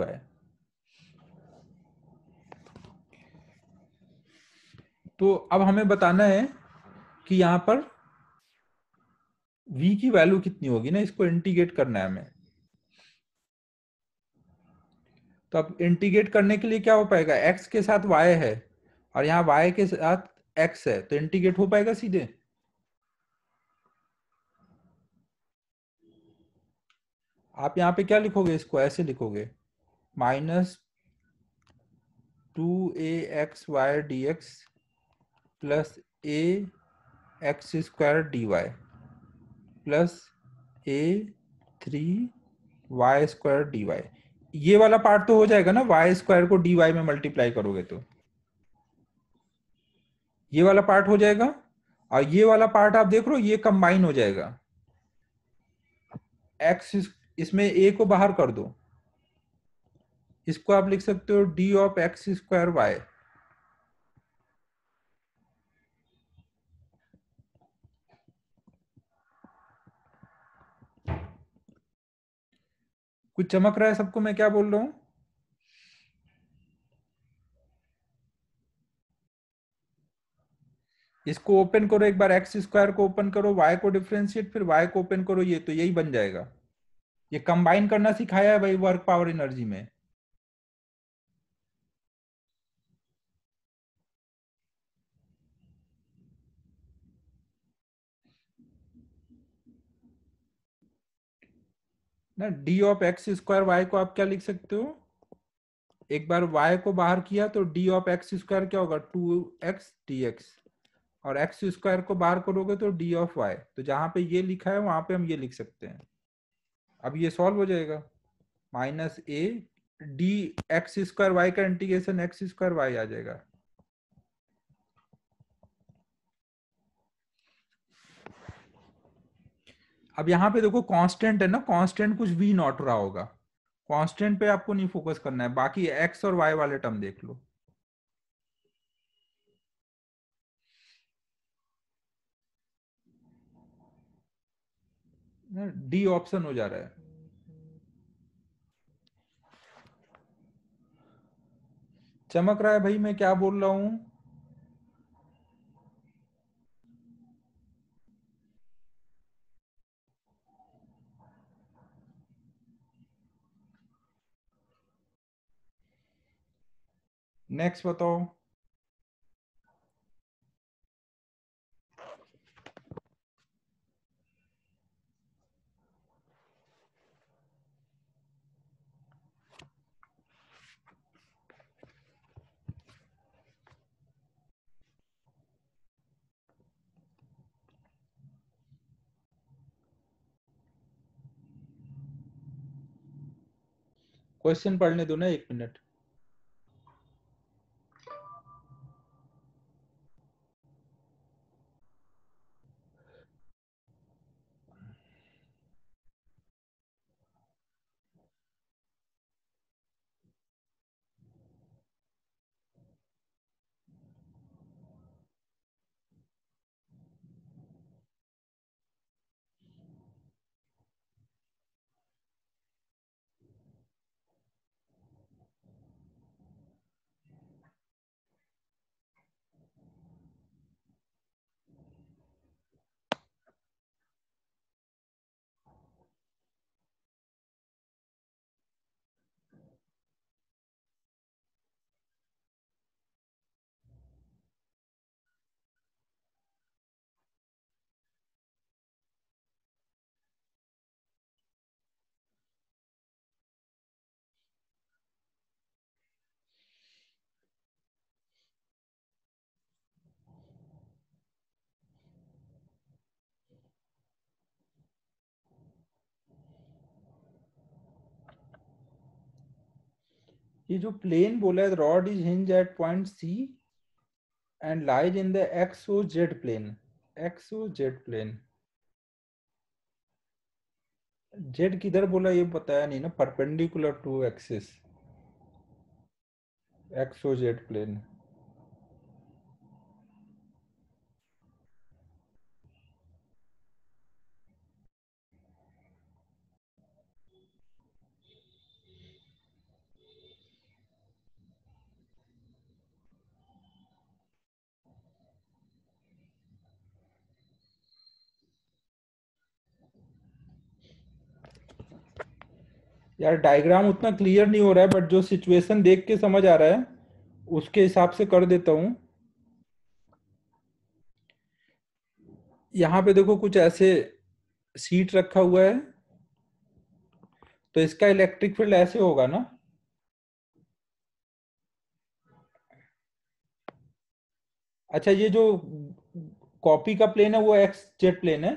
तो अब हमें बताना है कि यहां पर v की वैल्यू कितनी होगी ना, इसको इंटीग्रेट करना है हमें। तो अब इंटीग्रेट करने के लिए क्या हो पाएगा, x के साथ y है और यहाँ y के साथ x है, तो इंटीग्रेट हो पाएगा सीधे। आप यहाँ पे क्या लिखोगे, इसको ऐसे लिखोगे -2axy dx plus a x square d y plus a 3 y square d y. ये वाला पार्ट तो हो जाएगा ना, वाई स्क्वायर को डी वाई में मल्टीप्लाई करोगे तो ये वाला पार्ट हो जाएगा, और ये वाला पार्ट आप देख रहे हो ये कंबाइन हो जाएगा। एक्स इसमें ए को बाहर कर दो, इसको आप लिख सकते हो D of X square Y. कुछ चमक रहा है सबको मैं क्या बोल रहा हूं? इसको ओपन करो एक बार, एक्स स्क्वायर को ओपन करो, वाई को डिफरेंशिएट, फिर वाई को ओपन करो, ये तो यही बन जाएगा। ये कंबाइन करना सिखाया है भाई वर्क पावर एनर्जी में। ना D of X square Y को आप क्या लिख सकते हो, एक बार y को बाहर किया तो डी ऑफ एक्स स्क्वायर क्या होगा 2x dx, और एक्स स्क्वायर को बाहर करोगे तो डी ऑफ वाई। तो जहां पे ये लिखा है वहां पे हम ये लिख सकते हैं। अब ये सॉल्व हो जाएगा, minus A D X square Y का इंटीग्रेशन एक्स स्क्वायर वाई आ जाएगा। अब यहाँ पे देखो कांस्टेंट है ना, कांस्टेंट कुछ v नॉट रहा होगा, कांस्टेंट पे आपको नहीं फोकस करना है, बाकी x और y वाले टर्म देख लो। डी ऑप्शन हो जा रहा है। चमक रहा है भाई मैं क्या बोल रहा हूं? नेक्स्ट बताओ। क्वेश्चन पढ़ने दो ना 1 मिनट। ये जो प्लेन बोला है, rod is hinge at point C and lies in the XO Z plane. XO Z plane, Z किधर बोला ये बताया नहीं ना, perpendicular to axis, XO Z plane. यार डायग्राम उतना क्लियर नहीं हो रहा है, बट जो सिचुएशन देख के समझ आ रहा है उसके हिसाब से कर देता हूं। यहाँ पे देखो कुछ ऐसे सीट रखा हुआ है, तो इसका इलेक्ट्रिक फील्ड ऐसे होगा ना। अच्छा ये जो कॉपी का प्लेन है वो एक्स जेड प्लेन है,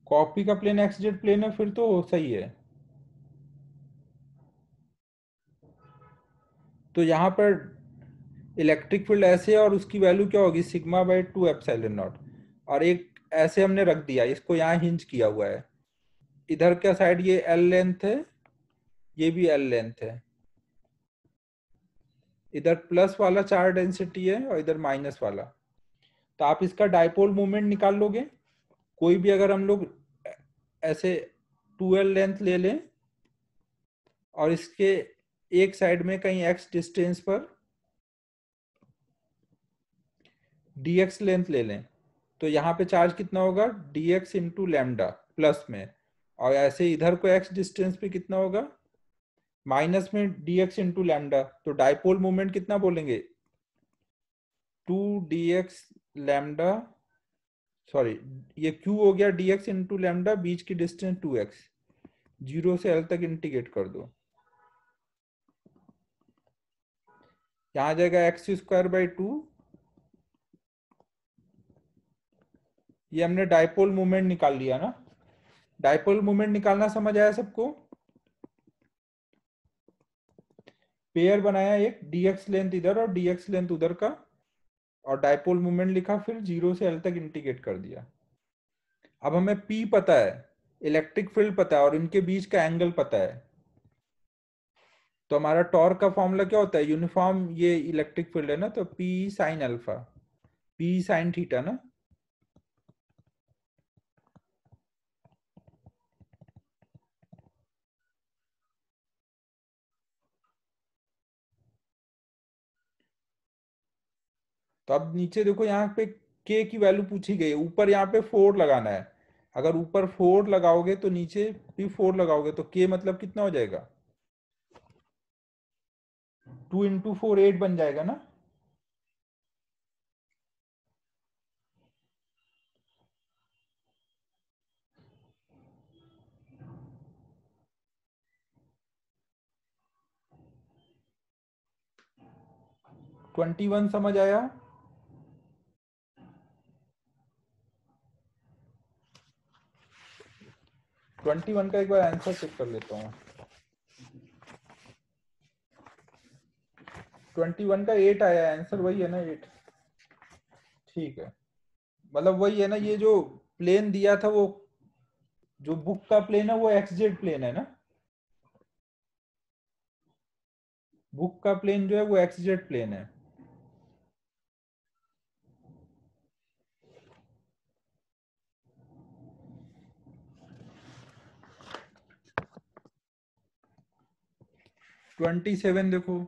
कॉपी का प्लेन एक्स जेड प्लेन है, फिर तो सही है। तो यहाँ पर इलेक्ट्रिक फील्ड ऐसे है और उसकी वैल्यू क्या होगी, सिग्मा बाई 2 एप्सिलॉन नॉट। और एक ऐसे हमने रख दिया, इसको यहाँ हिंज किया हुआ है, इधर का साइड ये एल लेंथ है, ये भी एल लेंथ है, इधर प्लस वाला चार्ज डेंसिटी है और इधर माइनस वाला। तो आप इसका डाइपोल मोमेंट निकाल लोगे। कोई भी अगर हम लोग ऐसे 2l लेंथ ले लें और इसके एक साइड में कहीं x डिस्टेंस पर dx लेंथ ले लें, तो यहाँ पे चार्ज कितना होगा, dx इंटू लैम्डा प्लस में, और ऐसे इधर को x डिस्टेंस पे कितना होगा, माइनस में dx इंटू लैम्डा। तो डाइपोल मोमेंट कितना बोलेंगे, 2dx लैम्डा, सॉरी ये q हो गया dx इंटू लैम्डा, बीच की डिस्टेंस 2x, 0 से l तक इंटीग्रेट कर दो, यहाँ आ जाएगा एक्स स्क्वायर बाई 2। ये हमने डाइपोल मोमेंट निकाल लिया ना। डाइपोल मोमेंट निकालना समझ आया सबको। पेयर बनाया एक, dx लेंथ इधर और dx लेंथ उधर का, और डाइपोल मोमेंट लिखा, फिर 0 से l तक इंटीग्रेट कर दिया। अब हमें P पता है, इलेक्ट्रिक फील्ड पता है और इनके बीच का एंगल पता है। तो हमारा टॉर्क का फॉर्मूला क्या होता है, यूनिफॉर्म ये इलेक्ट्रिक फील्ड है ना, तो P sine alpha, P sine theta ना। तो अब नीचे देखो, यहाँ पे k की वैल्यू पूछी गई है, ऊपर यहाँ पे 4 लगाना है। अगर ऊपर 4 लगाओगे तो नीचे भी 4 लगाओगे, तो k मतलब कितना हो जाएगा, 2 इंटू 4 8 बन जाएगा ना। ट्वेंटी वन समझ आया। 21 का एक बार आंसर चेक कर लेता हूँ। 21 का 8 आया आंसर, वही है ना 8। ठीक है, मतलब वही है ना, ये जो प्लेन दिया था वो, जो बुक का प्लेन है वो एक्स जेड प्लेन है ना, बुक का प्लेन जो है वो एक्स जेड प्लेन है। ट्वेंटी सेवन देखो,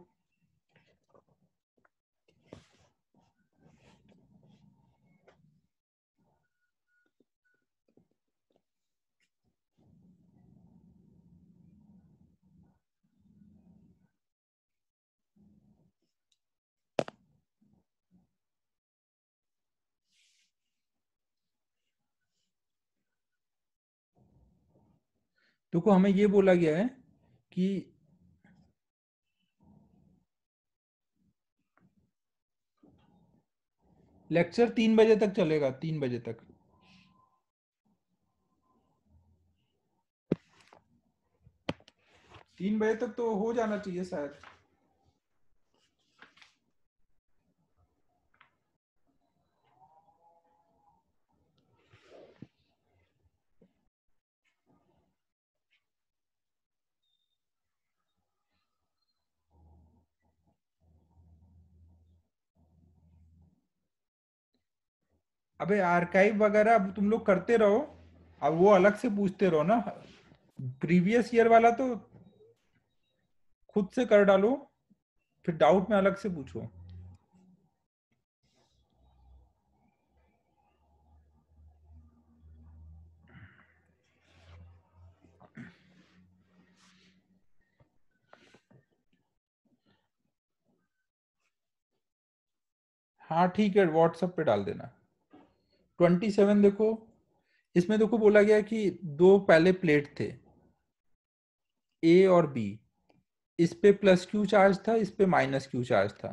देखो हमें ये बोला गया है कि लेक्चर 3 बजे तक चलेगा, 3 बजे तक। तीन बजे तक तो हो जाना चाहिए शायद। अबे आर्काइव वगैरह अब तुम लोग करते रहो, अब वो अलग से पूछते रहो ना, प्रीवियस ईयर वाला तो खुद से कर डालो, फिर डाउट में अलग से पूछो। हाँ ठीक है, व्हाट्सएप पे डाल देना। 27 देखो, इसमें देखो बोला गया कि दो पहले प्लेट थे ए और बी, इस पे प्लस क्यू चार्ज था, इस पे माइनस क्यू चार्ज था।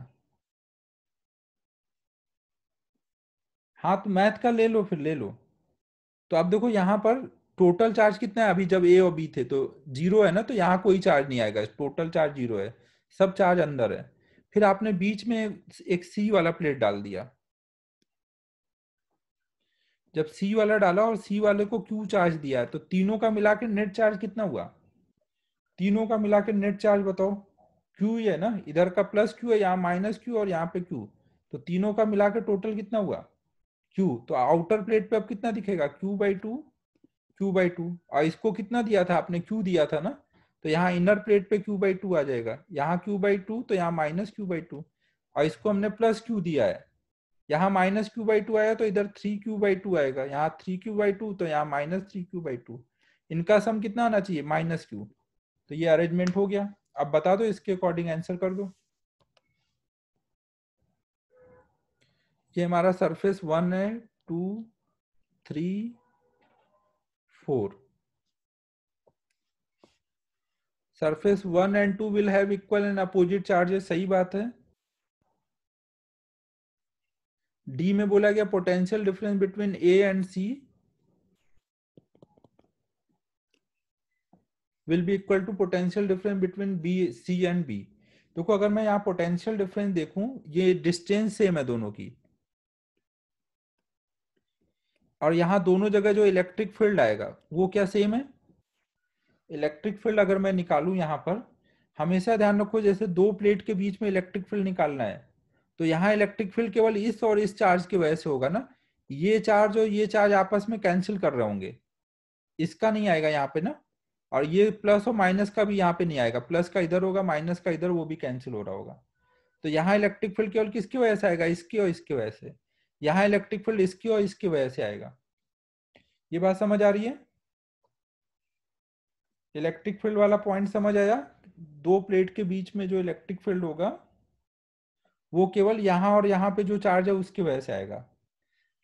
हाँ तो मैथ का ले लो, फिर ले लो। तो अब देखो यहाँ पर टोटल चार्ज कितना है, अभी जब ए और बी थे तो 0 है ना, तो यहाँ कोई चार्ज नहीं आएगा, टोटल चार्ज 0 है, सब चार्ज अंदर है। फिर आपने बीच में एक सी वाला प्लेट डाल दिया। जब सी वाला डाला और सी वाले को क्यू चार्ज दिया है, तो तीनों का मिला के नेट चार्ज कितना हुआ? तीनों का मिला के नेट चार्ज बताओ। क्यू ही है ना, इधर का प्लस क्यू है, यहाँ माइनस क्यू और यहाँ पे क्यू, तो तीनों का मिला के टोटल कितना हुआ? क्यू। तो आउटर प्लेट पे अब कितना दिखेगा? Q/2, Q/2। और इसको कितना दिया था आपने? Q दिया था ना, तो यहाँ इनर प्लेट पे Q/2 आ जाएगा, यहाँ Q/2 तो यहाँ माइनस Q/2, और इसको हमने प्लस Q दिया है, यहाँ माइनस Q/2 आया तो इधर 3Q/2 आएगा, यहाँ 3Q/2 तो यहाँ माइनस 3Q/2। इनका सम कितना आना चाहिए? Minus Q। तो ये अरेंजमेंट हो गया। अब बता दो, इसके अकॉर्डिंग आंसर कर दो। ये हमारा सरफेस 1 है, 2, 3, 4। Surface 1 and 2 will have equal and opposite charges, सही बात है। डी में बोला गया potential difference between A and C will be equal to potential difference between B, C and B. देखो अगर मैं यहाँ पोटेंशियल डिफरेंस देखूं, ये डिस्टेंस सेम है दोनों की, और यहाँ दोनों जगह जो इलेक्ट्रिक फील्ड आएगा वो क्या सेम है? इलेक्ट्रिक फील्ड अगर मैं निकालूं यहाँ पर, हमेशा ध्यान रखो जैसे दो प्लेट के बीच में इलेक्ट्रिक फील्ड निकालना है, तो यहाँ इलेक्ट्रिक फील्ड केवल इस और इस चार्ज की वजह से होगा ना, ये चार्ज और ये चार्ज आपस में कैंसिल कर रहे होंगे, इसका नहीं आएगा यहाँ पे ना, और ये प्लस और माइनस का भी यहाँ पे नहीं आएगा, प्लस का इधर होगा, माइनस का इधर, वो भी कैंसिल हो रहा होगा। तो यहाँ इलेक्ट्रिक फील्ड केवल किसकी वजह से आएगा? इसकी और इसकी वजह से। यहाँ इलेक्ट्रिक फील्ड इसकी और इसकी वजह से आएगा। ये बात समझ आ रही है? इलेक्ट्रिक फील्ड वाला पॉइंट समझ आया? दो प्लेट के बीच में जो इलेक्ट्रिक फील्ड होगा वो केवल यहाँ और यहाँ पे जो चार्ज है उसकी वजह से आएगा।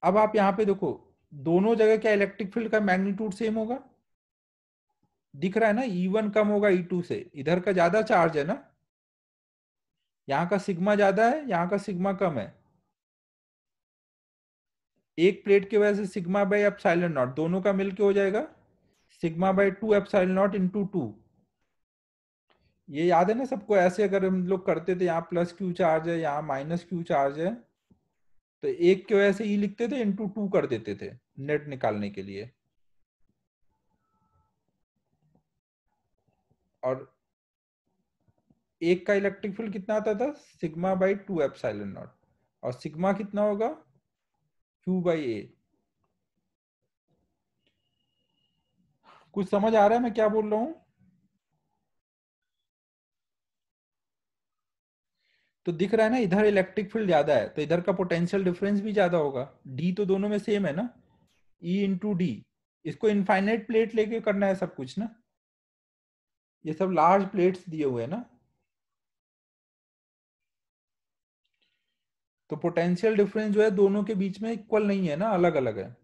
अब आप यहाँ पे देखो, दोनों जगह क्या इलेक्ट्रिक फील्ड का मैग्नीट्यूड सेम होगा? दिख रहा है ना, E1 कम होगा E2 से, इधर का ज्यादा चार्ज है ना, यहाँ का सिग्मा ज्यादा है, यहाँ का सिग्मा कम है। एक प्लेट की वजह से सिग्मा बाई एप्सिलॉन नॉट, दोनों का मिलके हो जाएगा σ/2 एप्सिलॉन नॉट इंटू 2। ये याद है ना सबको? ऐसे अगर हम लोग करते थे, यहाँ प्लस क्यू चार्ज है, यहाँ माइनस क्यू चार्ज है, तो एक की वजह से ई लिखते थे, इंटू 2 कर देते थे नेट निकालने के लिए। और एक का इलेक्ट्रिक फील्ड कितना आता था? σ/2 एप्सिलॉन नॉट, और सिग्मा कितना होगा? Q/A। कुछ समझ आ रहा है मैं क्या बोल रहा हूँ? तो दिख रहा है ना, इधर इलेक्ट्रिक फील्ड ज्यादा है तो इधर का पोटेंशियल डिफरेंस भी ज्यादा होगा। डी तो दोनों में सेम है ना, E इंटू डी। इसको इनफाइनाइट प्लेट लेके करना है सब कुछ ना, ये सब लार्ज प्लेट्स दिए हुए हैं ना, तो पोटेंशियल डिफरेंस जो है दोनों के बीच में इक्वल नहीं है ना, अलग अलग है।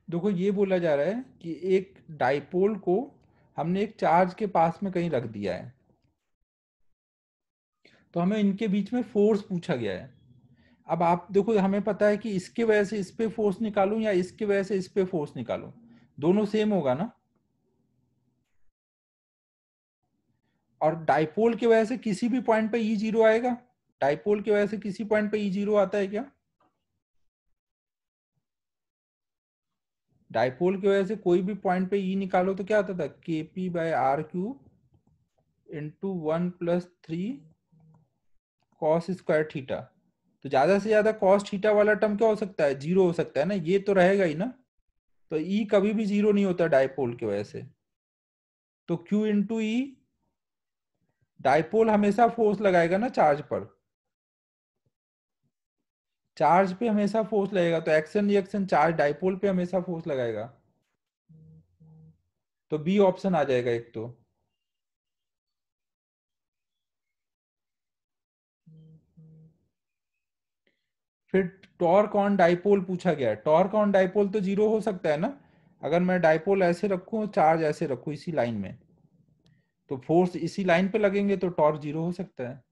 देखो ये बोला जा रहा है कि एक डाइपोल को हमने एक चार्ज के पास में कहीं रख दिया है, तो हमें इनके बीच में फोर्स पूछा गया है। अब आप देखो, हमें पता है कि इसके वजह से इस पे फोर्स निकालूं या इसके वजह से इस पे फोर्स निकालूं, दोनों सेम होगा ना। और डाइपोल की वजह से किसी भी पॉइंट पे E0 आएगा? डाइपोल की वजह से किसी पॉइंट पे E0 आता है क्या? डाइपोल की वजह से कोई भी पॉइंट पे E निकालो तो क्या आता था? KP/R³ into 1+3 cos square theta. तो ज्यादा से ज्यादा cos थीटा वाला टर्म क्या हो सकता है? 0 हो सकता है ना, ये तो रहेगा ही ना। तो E कभी भी 0 नहीं होता डाइपोल की वजह से, तो Q इंटू ई, डाइपोल हमेशा फोर्स लगाएगा ना चार्ज पर, चार्ज पे हमेशा फोर्स लगेगा, तो एक्शन रिएक्शन चार्ज डाइपोल पे हमेशा फोर्स लगाएगा, तो बी ऑप्शन आ जाएगा एक तो। फिर टॉर्क ऑन डाइपोल पूछा गया है, टॉर्क ऑन डाइपोल तो जीरो हो सकता है ना, अगर मैं डाइपोल ऐसे रखूं चार्ज ऐसे रखूं इसी लाइन में, तो फोर्स इसी लाइन पे लगेंगे तो टॉर्क जीरो हो सकता है।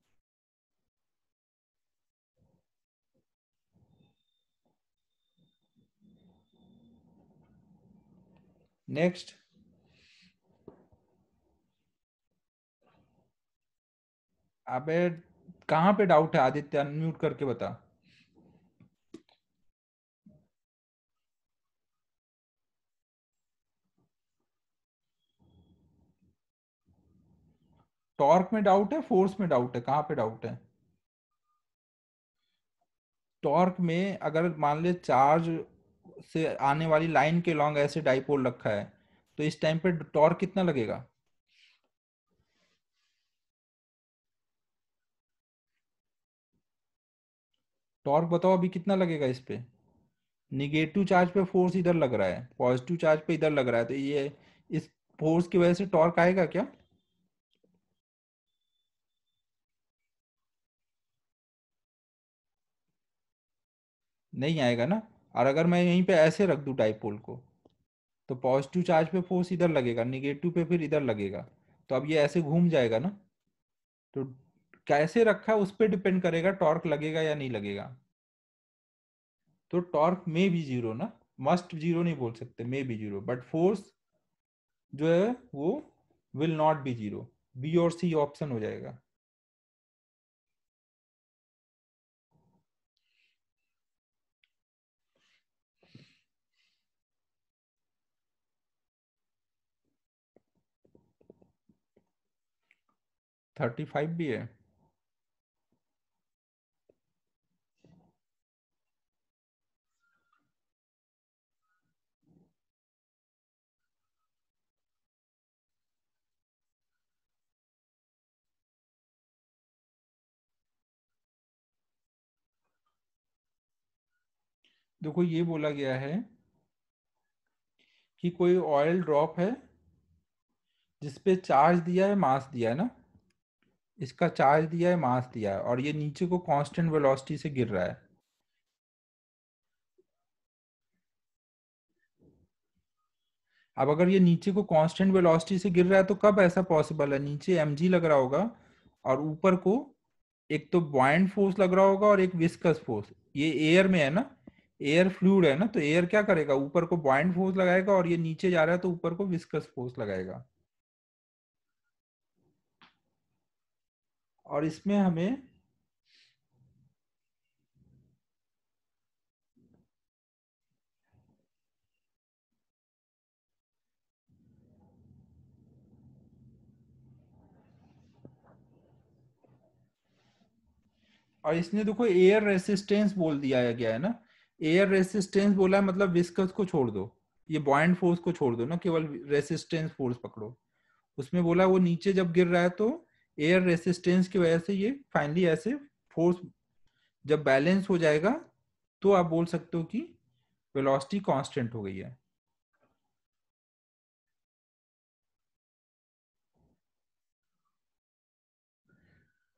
नेक्स्ट, अबे कहाँ पे डाउट है आदित्य, अनम्यूट करके बता। टॉर्क में डाउट है, फोर्स में डाउट है, कहाँ पे डाउट है? टॉर्क में अगर मान ले चार्ज से आने वाली लाइन के लॉन्ग ऐसे डाइपोल रखा है, तो इस टाइम पे टॉर्क कितना लगेगा? टॉर्क बताओ अभी कितना लगेगा इस पे? निगेटिव चार्ज पे फोर्स इधर लग रहा है, पॉजिटिव चार्ज पे इधर लग रहा है, तो ये इस फोर्स की वजह से टॉर्क आएगा क्या? नहीं आएगा ना। और अगर मैं यहीं पे ऐसे रख दूं डाइपोल को, तो पॉजिटिव चार्ज पे फोर्स इधर लगेगा, निगेटिव पे फिर इधर लगेगा, तो अब ये ऐसे घूम जाएगा ना। तो कैसे रखा है उस पर डिपेंड करेगा टॉर्क लगेगा या नहीं लगेगा। तो टॉर्क में भी जीरो ना, मस्ट जीरो नहीं बोल सकते, maybe zero, but force जो है वो will not be zero. B और सी ऑप्शन हो जाएगा। थर्टी फाइव भी है। देखो ये बोला गया है कि कोई ऑयल ड्रॉप है जिसपे चार्ज दिया है, मास दिया है ना, इसका चार्ज दिया है, मास दिया है, और ये नीचे को कांस्टेंट वेलोसिटी से गिर रहा है। अब अगर ये नीचे को कांस्टेंट वेलोसिटी से गिर रहा है तो कब ऐसा पॉसिबल है? नीचे mg लग रहा होगा और ऊपर को एक तो बॉयंट फोर्स लग रहा होगा और एक विस्कस फोर्स। ये एयर में है ना, एयर फ्लूइड है ना, तो एयर क्या करेगा, ऊपर को बॉयंट फोर्स लगाएगा, और ये नीचे जा रहा है तो ऊपर को विस्कस फोर्स लगाएगा। और इसमें हमें और इसने देखो एयर रेसिस्टेंस बोल दिया गया है ना, एयर रेसिस्टेंस बोला है, मतलब विस्कस को छोड़ दो, ये बॉयंट फोर्स को छोड़ दो ना, केवल रेसिस्टेंस फोर्स पकड़ो। उसमें बोला वो नीचे जब गिर रहा है तो एयर रेसिस्टेंस की वजह से ये फाइनली ऐसे फोर्स जब बैलेंस हो जाएगा तो आप बोल सकते हो कि वेलोसिटी कांस्टेंट हो गई है।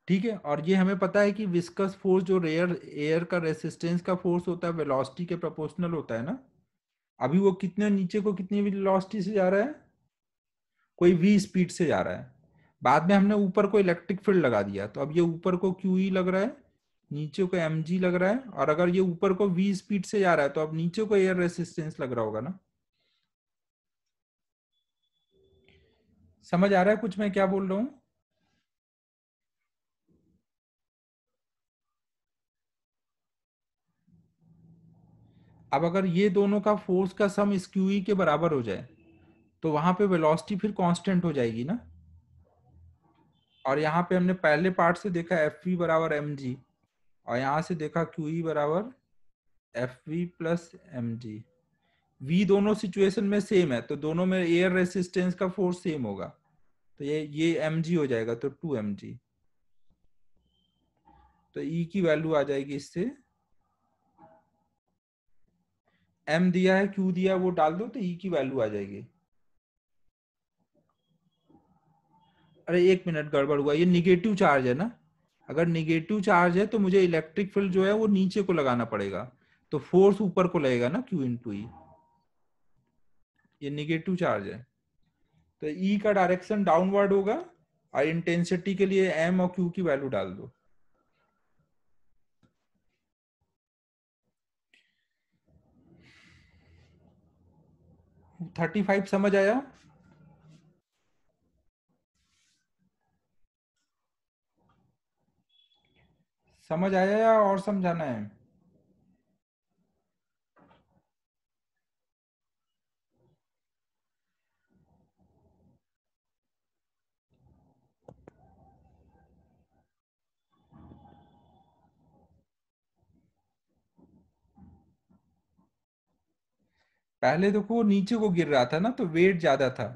ठीक है, और ये हमें पता है कि विस्कस फोर्स जो रेयर एयर का रेसिस्टेंस का फोर्स होता है वेलोसिटी के प्रोपोर्शनल होता है ना। अभी वो कितने नीचे को कितनी वेलोसिटी से जा रहा है, कोई v स्पीड से जा रहा है। बाद में हमने ऊपर को इलेक्ट्रिक फील्ड लगा दिया, तो अब ये ऊपर को QE लग रहा है, नीचे को mg लग रहा है, और अगर ये ऊपर को v स्पीड से जा रहा है तो अब नीचे को एयर रेसिस्टेंस लग रहा होगा ना। समझ आ रहा है कुछ मैं क्या बोल रहा हूँ? अब अगर ये दोनों का फोर्स का सम इस QE के बराबर हो जाए तो वहां पे वेलोसिटी फिर कांस्टेंट हो जाएगी ना। और यहाँ पे हमने पहले पार्ट से देखा Fv बराबर mg, और यहाँ से देखा QE बराबर Fv प्लस mg। v दोनों सिचुएशन में सेम है, तो दोनों में एयर रेसिस्टेंस का फोर्स सेम होगा, तो ये mg हो जाएगा, तो 2mg। तो E की वैल्यू आ जाएगी इससे m दिया है, q दिया है, वो डाल दो तो e की वैल्यू आ जाएगी। अरे एक मिनट, गड़बड़ हुआ, ये निगेटिव चार्ज है ना। अगर निगेटिव चार्ज है तो मुझे इलेक्ट्रिक फील्ड जो है वो नीचे को लगाना पड़ेगा, तो फोर्स ऊपर को लगेगा ना, q इंटू ई। ये निगेटिव चार्ज है तो ई का डायरेक्शन डाउनवर्ड होगा, और इंटेंसिटी के लिए एम और क्यू की वैल्यू डाल दो। थर्टी फाइव समझ आया? समझ आया या और समझाना है? पहले देखो नीचे को गिर रहा था ना, तो वेट ज्यादा था,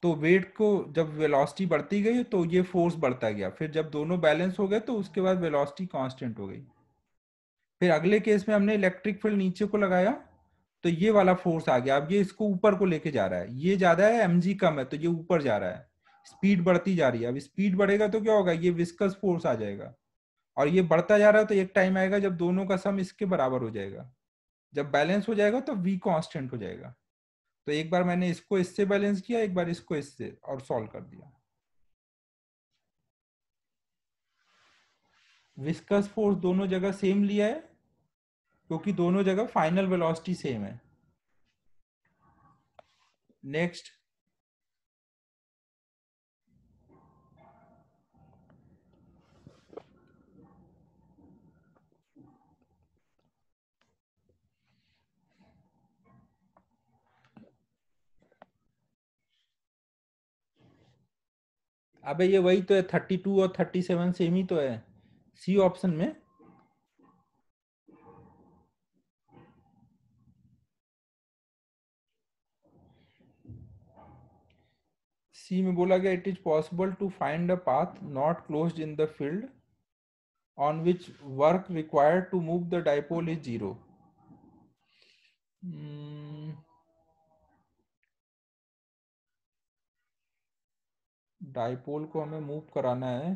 तो वेट को जब वेलोसिटी बढ़ती गई तो ये फोर्स बढ़ता गया, फिर जब दोनों बैलेंस हो गए तो उसके बाद वेलोसिटी कांस्टेंट हो गई। फिर अगले केस में हमने इलेक्ट्रिक फील्ड नीचे को लगाया, तो ये वाला फोर्स आ गया, अब ये इसको ऊपर को लेके जा रहा है, ये ज्यादा है mg कम है तो ये ऊपर जा रहा है, स्पीड बढ़ती जा रही है। अब स्पीड बढ़ेगा तो क्या होगा, ये विस्कस फोर्स आ जाएगा, और ये बढ़ता जा रहा है, तो एक टाइम आएगा जब दोनों का सम इसके बराबर हो जाएगा, जब बैलेंस हो जाएगा तो v कांस्टेंट हो जाएगा। तो एक बार मैंने इसको इससे बैलेंस किया, एक बार इसको इससे, और सॉल्व कर दिया। विस्कस फोर्स दोनों जगह सेम लिया है, क्योंकि दोनों जगह फाइनल वेलोसिटी सेम है। नेक्स्ट, अबे ये वही तो है, 32 और 37 सेम ही तो है, सी ऑप्शन में। सी में बोला गया it is possible to find a path not closed in the field on which work required to move the dipole is zero. Dipole को हमें मूव कराना है,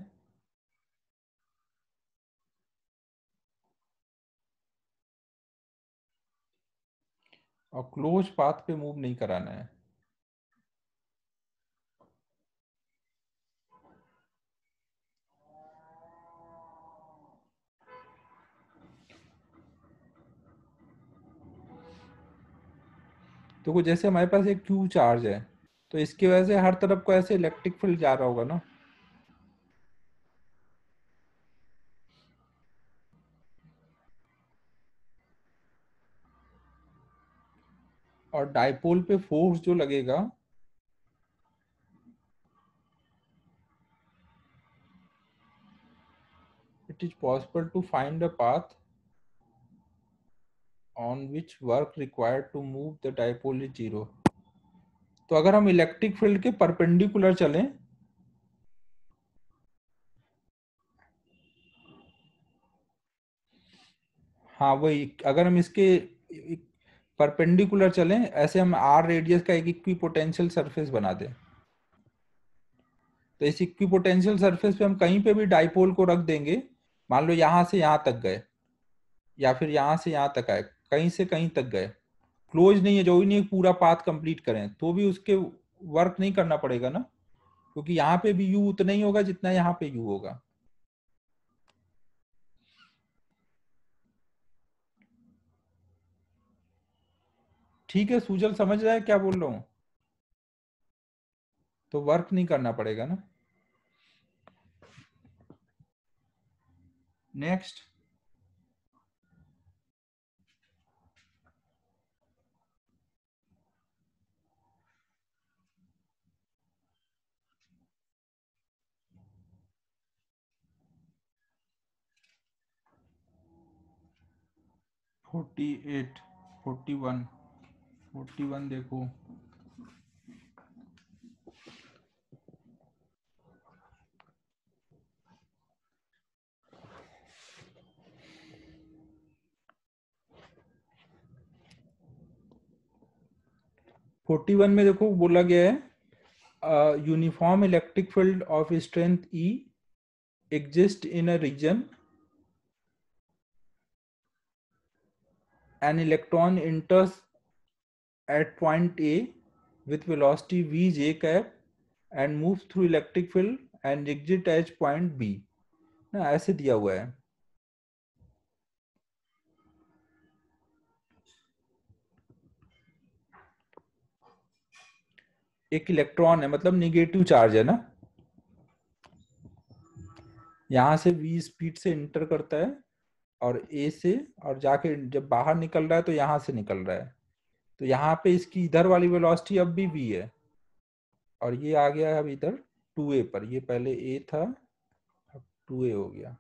और क्लोज पाथ पे मूव नहीं कराना है। तो कुछ जैसे हमारे पास एक क्यू चार्ज है, तो इसकी वजह से हर तरफ को ऐसे इलेक्ट्रिक फील्ड जा रहा होगा ना, और डाइपोल पे फोर्स जो लगेगा, it is possible to find a path on which work required to move the dipole is zero. तो अगर हम इलेक्ट्रिक फील्ड के परपेंडिकुलर चलें, हाँ वही, अगर हम इसके परपेंडिकुलर चलें, ऐसे हम आर रेडियस का एक इक्विपोटेंशियल सरफेस बना दें, तो इस इक्विपोटेंशियल सरफेस पे हम कहीं पे भी डाइपोल को रख देंगे, मान लो यहां से यहां तक गए, या फिर यहां से यहां तक आए, कहीं से कहीं तक गए, क्लोज नहीं है, जो भी नहीं पूरा पाथ कंप्लीट करें, तो भी उसके वर्क नहीं करना पड़ेगा ना, क्योंकि यहाँ पे भी यू उतना ही होगा जितना यहाँ पे यू होगा। ठीक है, सूजल समझ रहा है क्या बोल रहा हूँ? तो वर्क नहीं करना पड़ेगा ना। नेक्स्ट, फोर्टी एट, 41, 41 देखो, 41 में देखो बोला गया है uniform electric field of strength E exist in a region, an electron enters at point A with velocity v j cap and moves through electric field and exit at point B ना, ऐसे दिया हुआ है। एक electron है मतलब negative charge है ना, यहां से v स्पीड से इंटर करता है और A से, और जाके जब बाहर निकल रहा है तो यहां से निकल रहा है, तो यहाँ पे इसकी इधर वाली वेलोसिटी अब भी v है और ये आ गया है अब इधर 2a पर, ये पहले a था अब 2a हो गया।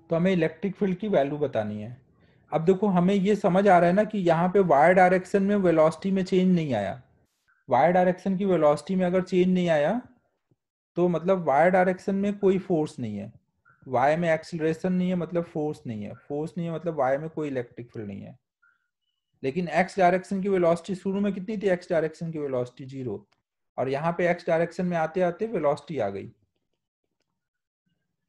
तो हमें इलेक्ट्रिक फील्ड की वैल्यू बतानी है। अब देखो हमें ये समझ आ रहा है ना कि यहाँ पे वाई डायरेक्शन में वेलोसिटी में चेंज नहीं आया, वाई डायरेक्शन की वेलोसिटी में अगर चेंज नहीं आया तो मतलब वाई डायरेक्शन में कोई फोर्स नहीं है, वाई में एक्सीलरेशन नहीं है मतलब फोर्स नहीं है, फोर्स नहीं है मतलब वाई में कोई इलेक्ट्रिक फील्ड नहीं है। लेकिन एक्स डायरेक्शन की वेलोसिटी शुरू में कितनी थी, एक्स डायरेक्शन की वेलोसिटी 0, और यहाँ पे एक्स डायरेक्शन में आते आते वेलोसिटी आ गई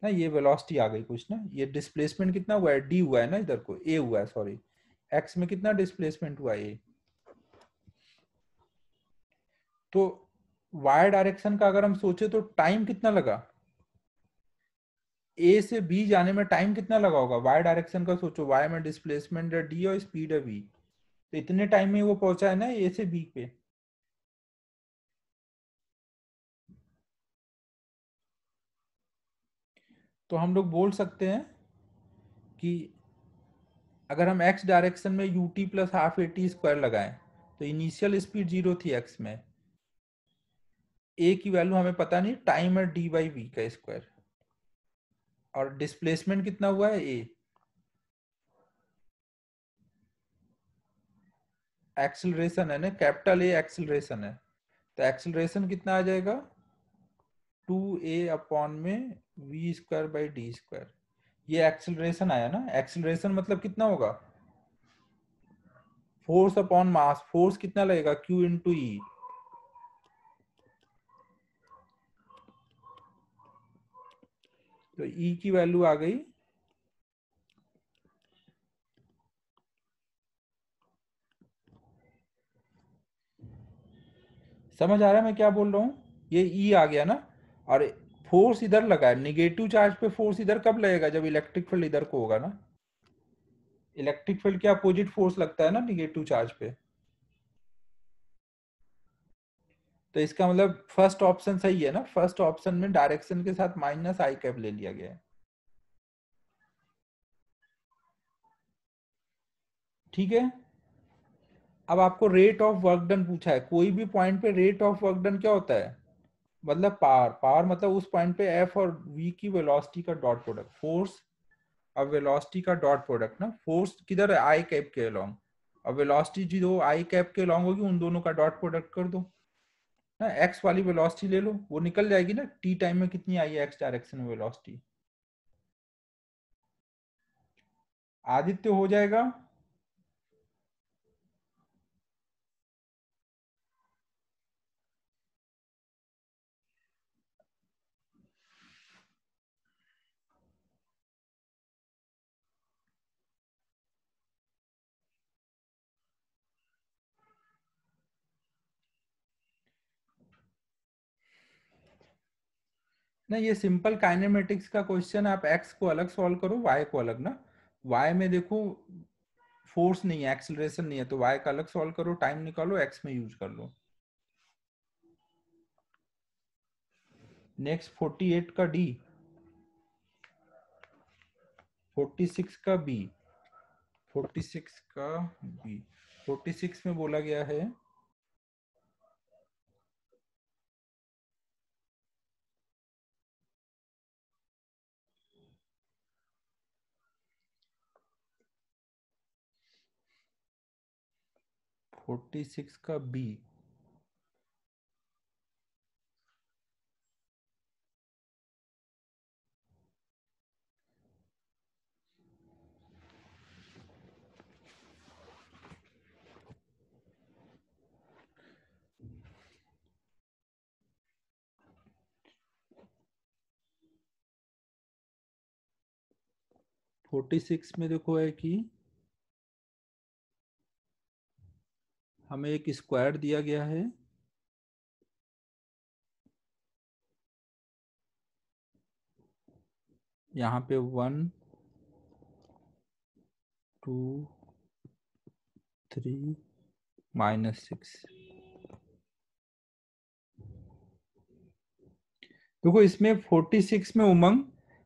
ना, ये वेलोसिटी आ गई कुछ ना, ये डिस्प्लेसमेंट कितना हुआ है, डी हुआ है ना, इधर को ए हुआ है, सॉरी एक्स में कितना डिस्प्लेसमेंट हुआ ए। तो वाई डायरेक्शन का अगर हम सोचे तो टाइम कितना लगा, ए से बी जाने में टाइम कितना लगा होगा, वाई डायरेक्शन का सोचो, वाई में डिस्प्लेसमेंट है डी और स्पीड है वी, तो इतने टाइम में वो पहुंचा है ना ए से बी पे। तो हम लोग बोल सकते हैं कि अगर हम x डायरेक्शन में U T plus half A T square लगाएं तो इनिशियल स्पीड 0 थी x में, a की वैल्यू हमें पता नहीं, टाइम है डी बाई वी का स्क्वायर, और डिस्प्लेसमेंट कितना हुआ है a, एक्सेलरेशन है ना, कैपिटल ए एक्सेलरेशन है, तो एक्सेलरेशन कितना आ जाएगा 2a अपॉन में V square by D square, ये एक्सेलरेशन आया ना। एक्सेलरेशन मतलब कितना होगा, फोर्स अपॉन मास, फोर्स कितना लगेगा q इंटू ई, तो ई की वैल्यू आ गई समझ आ रहा है मैं क्या बोल रहा हूँ, ये ई आ गया ना, और फोर्स इधर लगा है, निगेटिव चार्ज पे फोर्स इधर कब लगेगा, जब इलेक्ट्रिक फील्ड इधर को होगा ना, इलेक्ट्रिक फील्ड के अपोजिट फोर्स लगता है ना निगेटिव चार्ज पे, तो इसका मतलब फर्स्ट ऑप्शन सही है ना, फर्स्ट ऑप्शन में डायरेक्शन के साथ माइनस आई कैप ले लिया गया है। ठीक है, अब आपको रेट ऑफ वर्क डन पूछा है, कोई भी पॉइंट पे रेट ऑफ वर्क डन क्या होता है, मतलब पावर, पावर मतलब उस पॉइंट पे एफ और वी की वेलोसिटी का डॉट प्रोडक्ट, फोर्स और वेलोसिटी का डॉट प्रोडक्ट ना, फोर्स किधर है आई कैप के अलोंग, और वेलोसिटी जो आई कैप के अलोंग होगी उन दोनों का डॉट प्रोडक्ट कर दो ना, एक्स वाली वेलोसिटी ले लो, वो निकल जाएगी ना, टी टाइम में कितनी आई है एक्स डायरेक्शन में वेलोसिटी, आदित्य हो जाएगा। ना ये सिंपल काइनेमेटिक्स का क्वेश्चन, आप एक्स को अलग सॉल्व करो, वाई को अलग ना, वाई में देखो फोर्स नहीं है, एक्सेलरेशन नहीं है, तो वाई का अलग सॉल्व करो, टाइम निकालो, एक्स में यूज कर लो। नेक्स्ट 48 का डी, 46 का बी, 46 का बी, 46 में बोला गया है फोर्टी सिक्स का बी, 46 में देखो है कि हमें एक स्क्वायर दिया गया है, यहाँ पे 1 2 3 -6। देखो इसमें 46 में उमंग,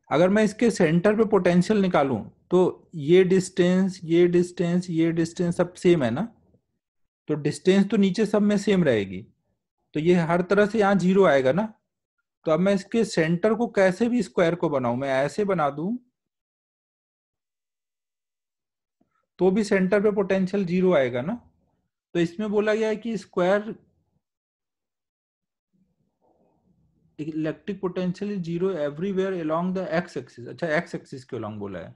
अगर मैं इसके सेंटर पे पोटेंशियल निकालूं तो ये डिस्टेंस ये डिस्टेंस ये डिस्टेंस सब सेम है ना, तो डिस्टेंस तो नीचे सब में सेम रहेगी, तो ये हर तरह से यहाँ 0 आएगा ना। तो अब मैं इसके सेंटर को कैसे भी स्क्वायर को बनाऊं, मैं ऐसे बना दूं तो भी सेंटर पे पोटेंशियल 0 आएगा ना। तो इसमें बोला गया है कि square electric potential is 0 everywhere along the x axis. अच्छा, एक्स एक्सिस के अलोंग बोला है।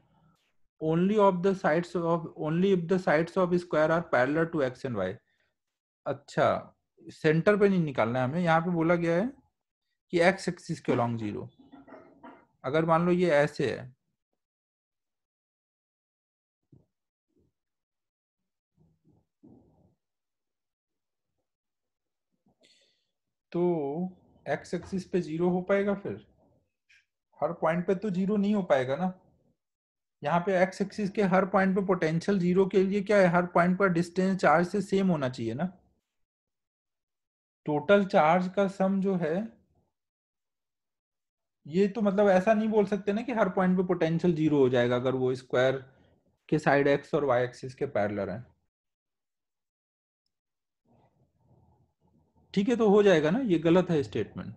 only of the sides of only if the sides of square are parallel to x and y। अच्छा, सेंटर पे नहीं निकालना है हमें, यहाँ पे बोला गया है कि x एक्सिस के अलोंग 0। अगर मान लो ये ऐसे है तो x एक्सिस पे 0 हो पाएगा, फिर हर पॉइंट पे तो 0 नहीं हो पाएगा ना। यहाँ पे x एक्सिस के हर पॉइंट पे पोटेंशियल 0 के लिए क्या है, हर पॉइंट पर डिस्टेंस चार्ज से सेम होना चाहिए ना। टोटल चार्ज का सम जो है, ये तो मतलब ऐसा नहीं बोल सकते ना कि हर पॉइंट पे पोटेंशियल 0 हो जाएगा अगर वो स्क्वायर के साइड एक्स और वाई एक्सिस के पैरेलल हैं। ठीक है, तो हो जाएगा ना, ये गलत है स्टेटमेंट।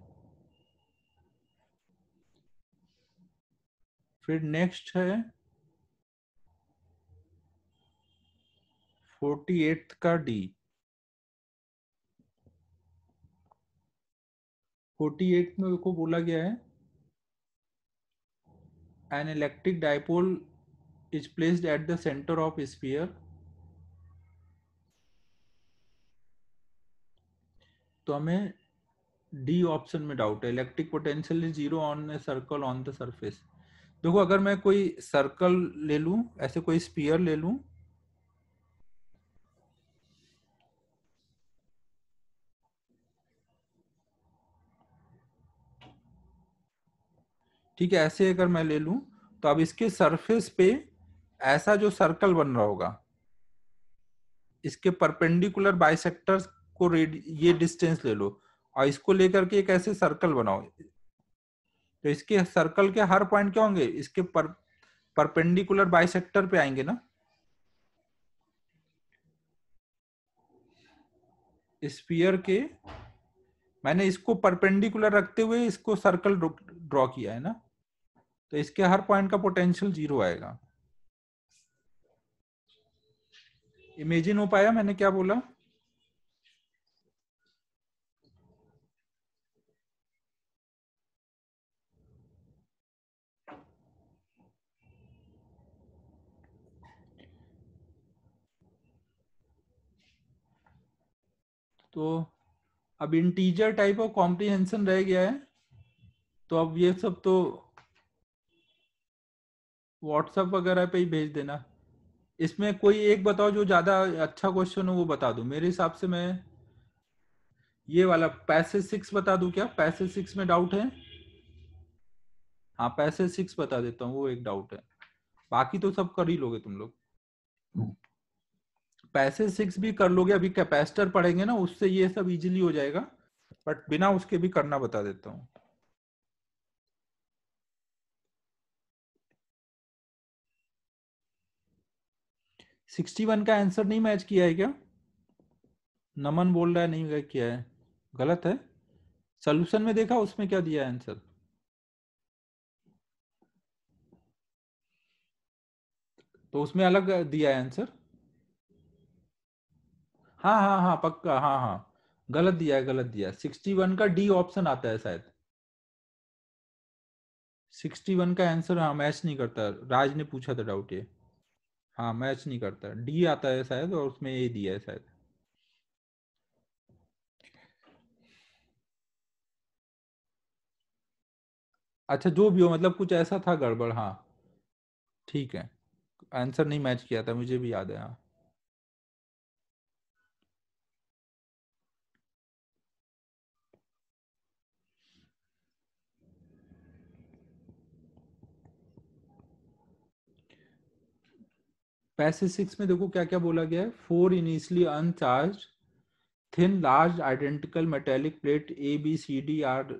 फिर नेक्स्ट है 48 का डी। 48 में को बोला गया है an electric dipole is placed at the centre of sphere. तो हमें डी ऑप्शन में डाउट है, electric potential is 0 on a circle on the surface. देखो अगर मैं कोई सर्कल ले लूं, ऐसे कोई स्फीयर ले लूं, ठीक है, ऐसे अगर मैं ले लूं तो अब इसके सरफेस पे ऐसा जो सर्कल बन रहा होगा, इसके परपेंडिकुलर बाइसेक्टर्स को ये डिस्टेंस ले लो और इसको लेकर के एक ऐसे सर्कल बनाओ। तो इसके सर्कल के हर पॉइंट क्या होंगे, इसके परपेंडिकुलर बाइसेक्टर पे आएंगे ना। स्फीयर के मैंने इसको परपेंडिकुलर रखते हुए इसको सर्कल ड्रॉ किया है ना, तो इसके हर पॉइंट का पोटेंशियल 0 आएगा। इमेजिन हो पाया मैंने क्या बोला? तो अब इंटीजर टाइप ऑफ कॉम्प्रिहेंशन रह गया है, तो अब ये सब तो व्हाट्सएप वगैरह पे ही भेज देना। इसमें कोई एक बताओ जो ज्यादा अच्छा क्वेश्चन हो वो बता दो, मेरे हिसाब से मैं ये वाला पैसेज 6 बता दूं क्या? पैसेज 6 में डाउट है? हाँ, पैसेज 6 बता देता हूँ, वो एक डाउट है, बाकी तो सब कर ही लोगे तुम लोग। पैसेज 6 भी कर लोगे, अभी कैपेसिटर पढ़ेंगे ना उससे ये सब इजीली हो जाएगा, बट बिना उसके भी करना बता देता हूँ। सिक्सटी 61 का आंसर नहीं मैच किया है क्या? नमन बोल रहा है नहीं किया है, गलत है। सोल्यूशन में देखा उसमें क्या दिया है आंसर? तो उसमें अलग दिया है आंसर। हाँ हाँ हाँ पक्का, हाँ हाँ, गलत दिया है, गलत दिया है। 61 का डी ऑप्शन आता है शायद। 61 का आंसर हाँ मैच नहीं करता, राज ने पूछा था डाउट ये। हाँ मैच नहीं करता, डी आता है शायद और उसमें ए दिया है शायद। अच्छा जो भी हो, मतलब कुछ ऐसा था गड़बड़, हाँ। ठीक है, आंसर नहीं मैच किया था, मुझे भी याद है। हाँ, पैसेज 6 में देखो क्या क्या बोला गया है। 4 initially uncharge thin large identical metallic plate A B C D are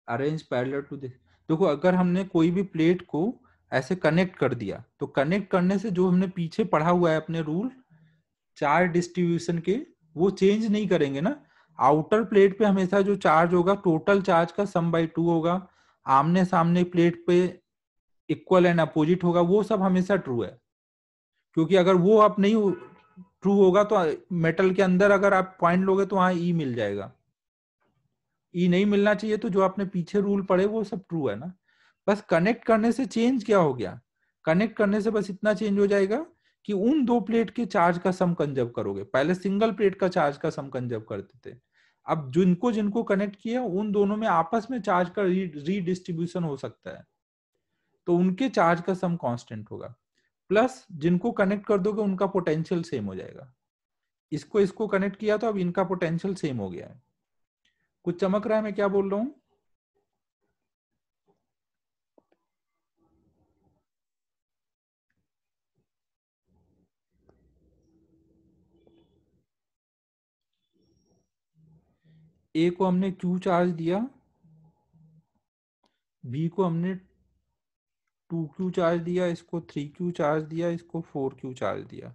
arrange parallel to this. देखो अगर हमने कोई भी प्लेट को ऐसे कनेक्ट कर दिया, तो कनेक्ट करने से जो हमने पीछे पढ़ा हुआ है अपने रूल चार्ज डिस्ट्रीब्यूशन के, वो चेंज नहीं करेंगे ना। आउटर प्लेट पे हमेशा जो चार्ज होगा टोटल चार्ज का सम बाई 2 होगा, आमने सामने प्लेट पे इक्वल एंड अपोजिट होगा, वो सब हमेशा ट्रू है। क्योंकि अगर वो आप नहीं ट्रू होगा तो मेटल के अंदर अगर आप पॉइंट लोगे तो वहां ई मिल जाएगा, ई नहीं मिलना चाहिए। तो जो आपने पीछे रूल पढ़े वो सब ट्रू है ना। बस कनेक्ट करने से चेंज क्या हो गया, कनेक्ट करने से बस इतना चेंज हो जाएगा कि उन दो प्लेट के चार्ज का सम कंजर्व करोगे। पहले सिंगल प्लेट का चार्ज का सम कंजर्व करते थे, अब जिनको जिनको कनेक्ट किया उन दोनों में आपस में चार्ज का रीडिस्ट्रीब्यूशन हो सकता है, तो उनके चार्ज का सम कांस्टेंट होगा। प्लस जिनको कनेक्ट कर दोगे उनका पोटेंशियल सेम हो जाएगा। इसको इसको कनेक्ट किया तो अब इनका पोटेंशियल सेम हो गया है। कुछ चमक रहा है मैं क्या बोल रहा हूं? ए को हमने क्यू चार्ज दिया, बी को हमने 2Q चार्ज दिया, इसको 3Q चार्ज दिया, इसको 4Q चार्ज दिया।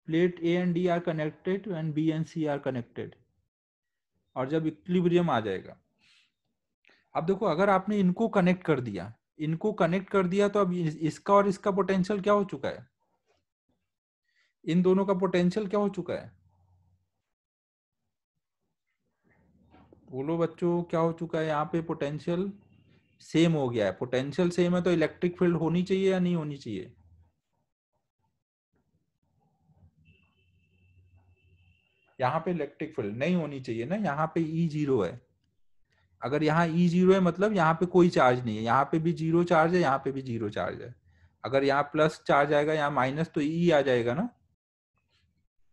Plate A and D are connected and B and C are connected. और जब इक्विलिब्रियम आ जाएगा, अब देखो अगर आपने इनको कनेक्ट कर दिया, इनको कनेक्ट कर दिया, तो अब इसका और इसका पोटेंशियल क्या हो चुका है, इन दोनों का पोटेंशियल क्या हो चुका है? बोलो बच्चों क्या हो चुका है यहाँ पे? पोटेंशियल सेम हो गया है। पोटेंशियल सेम है तो इलेक्ट्रिक फील्ड होनी चाहिए या नहीं होनी चाहिए? यहाँ पे इलेक्ट्रिक फील्ड नहीं होनी चाहिए ना, यहाँ पे ई जीरो है। अगर यहाँ ई जीरो है मतलब यहाँ पे कोई चार्ज नहीं है, यहाँ पे भी जीरो चार्ज है, यहाँ पे भी जीरो चार्ज है। अगर यहाँ प्लस चार्ज आएगा, यहाँ माइनस, तो ई आ जाएगा ना।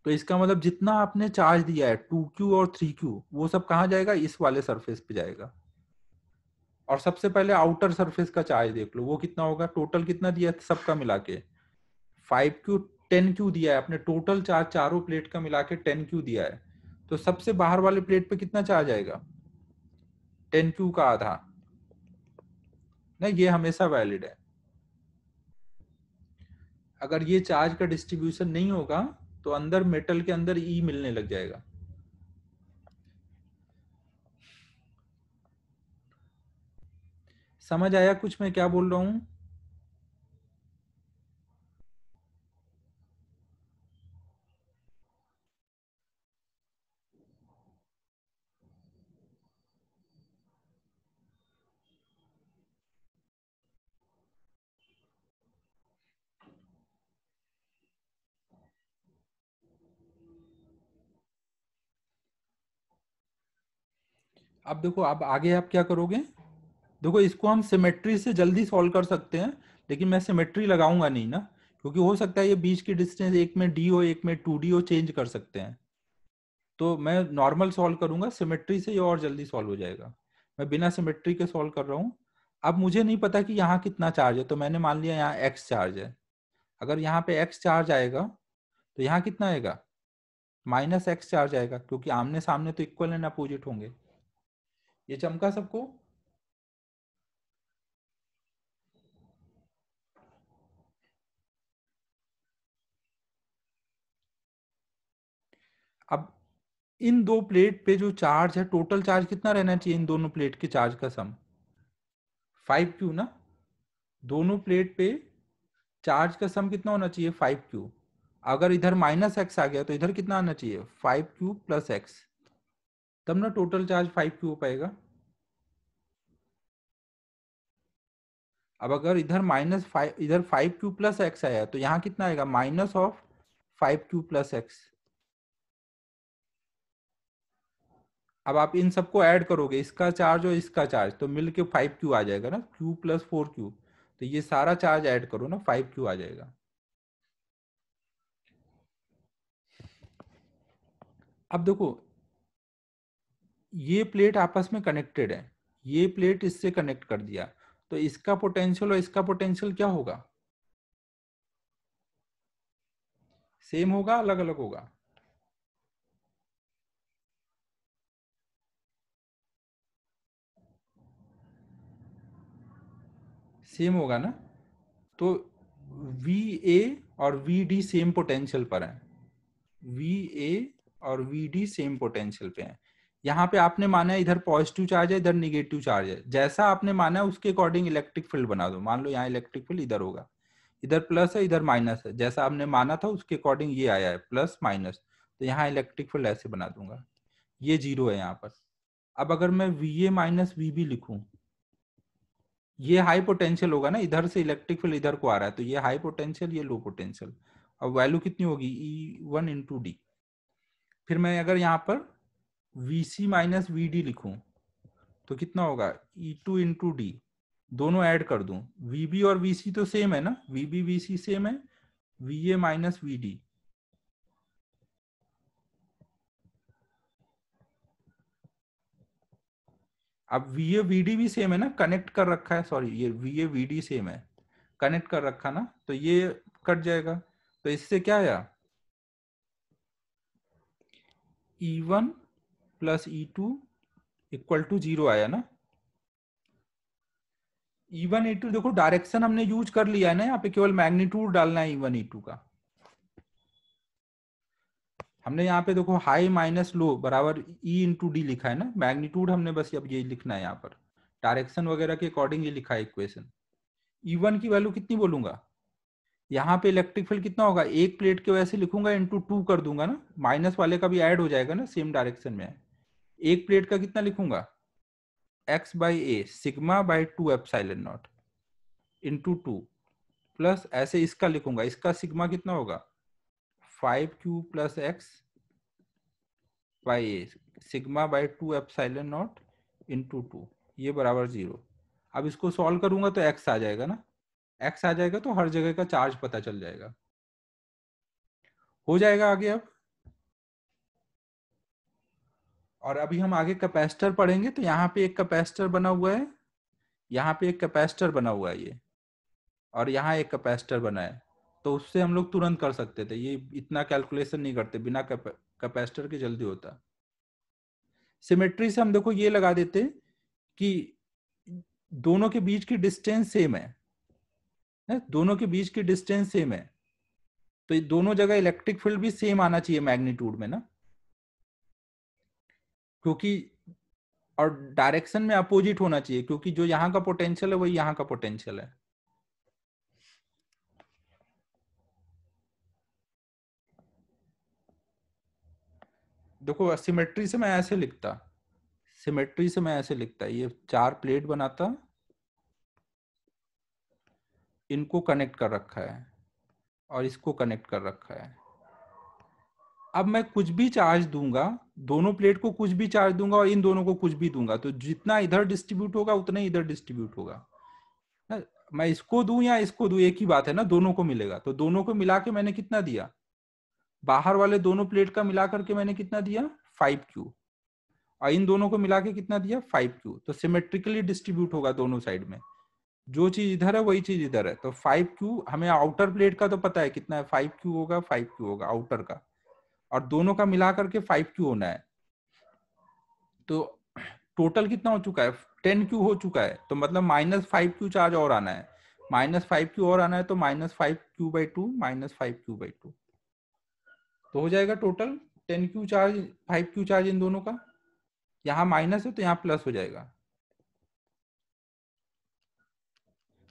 तो इसका मतलब जितना आपने चार्ज दिया है 2Q और 3Q, वो सब कहाँ जाएगा? इस वाले सरफेस पे जाएगा। और सबसे पहले आउटर सरफेस का चार्ज देख लो, वो कितना होगा? टोटल कितना दिया है सबका मिला के? 5Q 10Q दिया है अपने। टोटल चार्ज चारों प्लेट का मिला के 10Q दिया है, तो सबसे बाहर वाले प्लेट पे कितना चार्ज आएगा? 10Q का आधा। नहीं, ये हमेशा वैलिड है। अगर ये चार्ज का डिस्ट्रीब्यूशन नहीं होगा तो अंदर मेटल के अंदर ई मिलने लग जाएगा। समझ आया कुछ मैं क्या बोल रहा हूं? अब देखो, अब आगे आप क्या करोगे? देखो इसको हम सिमेट्री से जल्दी सॉल्व कर सकते हैं, लेकिन मैं सिमेट्री लगाऊंगा नहीं ना, क्योंकि हो सकता है ये बीच की डिस्टेंस एक में डी हो एक में 2D हो, चेंज कर सकते हैं। तो मैं नॉर्मल सॉल्व करूंगा, सिमेट्री से ये और जल्दी सॉल्व हो जाएगा। मैं बिना सिमेट्री के सॉल्व कर रहा हूँ। अब मुझे नहीं पता कि यहाँ कितना चार्ज है, तो मैंने मान लिया यहाँ एक्स चार्ज है। अगर यहाँ पे एक्स चार्ज आएगा तो यहाँ कितना आएगा? माइनस एक्स चार्ज आएगा, क्योंकि आमने सामने तो इक्वल एंड अपोजिट होंगे। ये चमका सबको? अब इन दो प्लेट पे जो चार्ज है, टोटल चार्ज कितना रहना चाहिए इन दोनों प्लेट के चार्ज का सम? 5Q ना। दोनों प्लेट पे चार्ज का सम कितना होना चाहिए? 5Q। अगर इधर माइनस एक्स आ गया तो इधर कितना आना चाहिए? 5Q प्लस एक्स, तब ना टोटल चार्ज 5Q हो पाएगा। अब अगर इधर माइनस 5, इधर 5Q प्लस एक्स आया तो यहाँ कितना आएगा? Minus of 5Q plus x. अब आप इन सबको ऐड करोगे, इसका चार्ज और इसका चार्ज, तो मिलके 5Q आ जाएगा ना, Q प्लस 4Q। तो ये सारा चार्ज ऐड करो ना, 5Q आ जाएगा। अब देखो ये प्लेट आपस में कनेक्टेड है, ये प्लेट इससे कनेक्ट कर दिया, तो इसका पोटेंशियल और इसका पोटेंशियल क्या होगा? सेम होगा, अलग अलग होगा? सेम होगा ना। तो VA और VD सेम पोटेंशियल पर है, VA और VD सेम पोटेंशियल पे है। यहाँ पे आपने माना है इधर पॉजिटिव चार्ज है, इधर निगेटिव चार्ज है, जैसा आपने माना है उसके अकॉर्डिंग इलेक्ट्रिक फील्ड बना दो। मान लो यहाँ इलेक्ट्रिक फील्ड इधर होगा, इधर प्लस है इधर माइनस है, जैसा आपने माना था उसके अकॉर्डिंग ये आया है प्लस माइनस, तो यहाँ इलेक्ट्रिक फील्ड ऐसे बना दूंगा, ये 0 है यहाँ पर। अब अगर मैं VA माइनस VB लिखूं, ये हाई पोटेंशियल होगा ना, इधर से इलेक्ट्रिक फील्ड इधर को आ रहा है, तो ये हाई पोटेंशियल ये लो पोटेंशियल। अब वैल्यू कितनी होगी? E1 into D. फिर मैं अगर यहाँ पर VC माइनस VD लिखूं तो कितना होगा? E2 into D. दोनों ऐड कर दूं, VB और VC तो सेम है ना, VB VC सेम है, VA माइनस VD। अब VA VD भी सेम है ना, कनेक्ट कर रखा है, सॉरी ये VA VD सेम है, कनेक्ट कर रखा ना, तो ये कट जाएगा। तो इससे क्या आया? E1 plus E2 equal to 0 आया ना। E1 E2 देखो डायरेक्शन हमने यूज कर लिया है ना, यहाँ पे केवल मैग्नीट्यूड डालना है E1 E2 का। हमने यहाँ पे देखो हाई माइनस लो बराबर E इंटू डी लिखा है ना, मैग्नीट्यूड हमने बस अब ये लिखना है यहाँ पर, डायरेक्शन वगैरह के अकॉर्डिंग ये लिखा है इक्वेशन। E1 की वैल्यू कितनी बोलूंगा? यहाँ पे इलेक्ट्रिक फील्ड कितना होगा? एक प्लेट के वजह से लिखूंगा इंटू 2 कर दूंगा ना, माइनस वाले का भी ऐड हो जाएगा ना, सेम डायरेक्शन में है। एक प्लेट का कितना लिखूंगा? x by A sigma by 2 epsilon not into 2 plus ऐसे इसका लिखूंगा, इसका सिग्मा कितना होगा? 5Q plus x by A sigma by 2 epsilon not into 2, ये बराबर 0। अब इसको सॉल्व करूंगा तो x आ जाएगा ना, x आ जाएगा तो हर जगह का चार्ज पता चल जाएगा। हो जाएगा आगे अब। और अभी हम आगे कैपेसिटर पढ़ेंगे, तो यहाँ पे एक कैपेसिटर बना हुआ है, यहाँ पे एक कैपेसिटर बना हुआ है ये, और यहाँ एक कैपेसिटर बना है, तो उससे हम लोग तुरंत कर सकते थे, ये इतना कैलकुलेशन नहीं करते, बिना कैपेसिटर के जल्दी होता। सिमेट्री से हम देखो ये लगा देते कि दोनों के बीच की डिस्टेंस सेम है, दोनों के बीच की डिस्टेंस सेम है, तो ये दोनों जगह इलेक्ट्रिक फील्ड भी सेम आना चाहिए मैग्नीट्यूड में ना, क्योंकि और डायरेक्शन में अपोजिट होना चाहिए, क्योंकि जो यहाँ का पोटेंशियल है वही यहाँ का पोटेंशियल है। देखो सिमेट्री से मैं ऐसे लिखता, सिमेट्री से मैं ऐसे लिखता, ये 4 प्लेट बनाता, इनको कनेक्ट कर रखा है और इसको कनेक्ट कर रखा है। अब मैं कुछ भी चार्ज दूंगा, दोनों प्लेट को कुछ भी चार्ज दूंगा और इन दोनों को कुछ भी दूंगा, तो जितना इधर डिस्ट्रीब्यूट होगा उतना ही इधर डिस्ट्रीब्यूट होगा। मैं इसको दूं या इसको दूं एक ही बात है ना, दोनों को मिलेगा, तो दोनों को मिला के मैंने कितना दिया? बाहर वाले दोनों प्लेट का मिला करके मैंने कितना दिया? 5Q, और इन दोनों को मिला के कितना दिया? 5Q। तो सिमेट्रिकली डिस्ट्रीब्यूट होगा दोनों साइड में, जो चीज इधर है वही चीज इधर है, तो 5Q हमें आउटर प्लेट का तो पता है कितना है, 5Q होगा, 5Q होगा आउटर का, और दोनों का मिला करके 5Q होना है। तो टोटल कितना हो चुका है? 10Q हो चुका है, तो मतलब -5Q चार्ज और आना है, -5Q और आना है, तो -5Q/2 -5Q/2, तो हो जाएगा total 10Q charge 5Q charge in दोनों का। यहाँ माइनस है तो यहाँ प्लस हो जाएगा,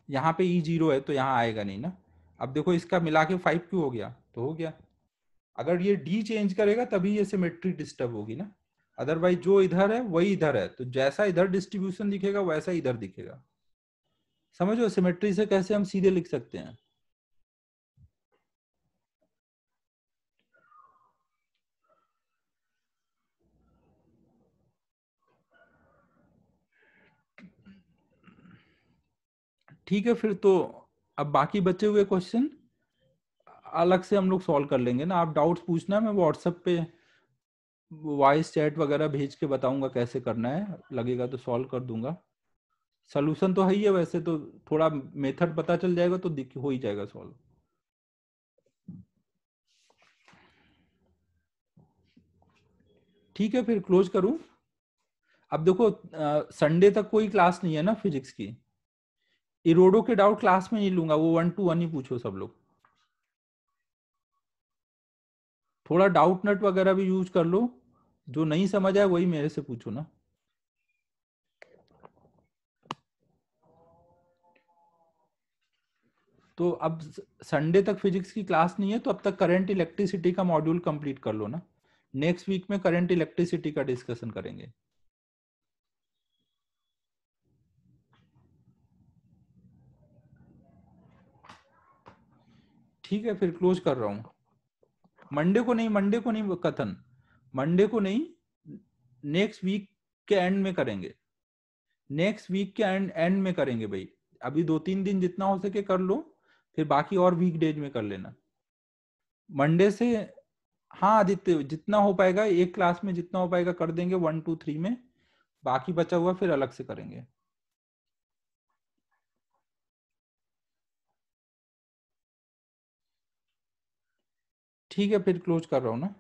यहाँ पे E0 है तो यहाँ आएगा नहीं ना। अब देखो इसका मिला के 5Q हो गया, तो हो गया। अगर ये D चेंज करेगा तभी ये सिमेट्री डिस्टर्ब होगी ना, अदरवाइज जो इधर है वही इधर है, तो जैसा इधर डिस्ट्रीब्यूशन दिखेगा वैसा इधर दिखेगा। समझो सिमेट्री से कैसे हम सीधे लिख सकते हैं। ठीक है, फिर तो अब बाकी बचे हुए क्वेश्चन अलग से हम लोग सॉल्व कर लेंगे ना। आप डाउट्स पूछना, मैं व्हाट्सएप पे वॉइस चैट वगैरह भेज के बताऊंगा कैसे करना है, लगेगा तो सॉल्व कर दूंगा। सॉल्यूशन तो है ही है वैसे, तो थोड़ा मेथड पता चल जाएगा तो हो ही जाएगा सॉल्व। ठीक है, फिर क्लोज करूं। अब देखो संडे तक कोई क्लास नहीं है ना फिजिक्स की। इरोडो के डाउट क्लास में नहीं लूंगा, वो 1 to 1 ही पूछो सब लोग। थोड़ा डाउट नट वगैरह भी यूज कर लो, जो नहीं समझ आए वही मेरे से पूछो ना। तो अब संडे तक फिजिक्स की क्लास नहीं है, तो अब तक करंट इलेक्ट्रिसिटी का मॉड्यूल कंप्लीट कर लो ना। नेक्स्ट वीक में करंट इलेक्ट्रिसिटी का डिस्कशन करेंगे। ठीक है, फिर क्लोज कर रहा हूं। मंडे को नहीं कथन, मंडे को नहीं, नेक्स्ट वीक के एंड में करेंगे। नेक्स्ट वीक के एंड में करेंगे भाई। अभी 2-3 दिन जितना हो सके कर लो, फिर बाकी और वीक डेज में कर लेना मंडे से। हाँ आदित्य, जितना हो पाएगा एक क्लास में जितना हो पाएगा कर देंगे 1 to 3 में, बाकी बचा हुआ फिर अलग से करेंगे। ठीक है, फिर क्लोज कर रहा हूँ ना।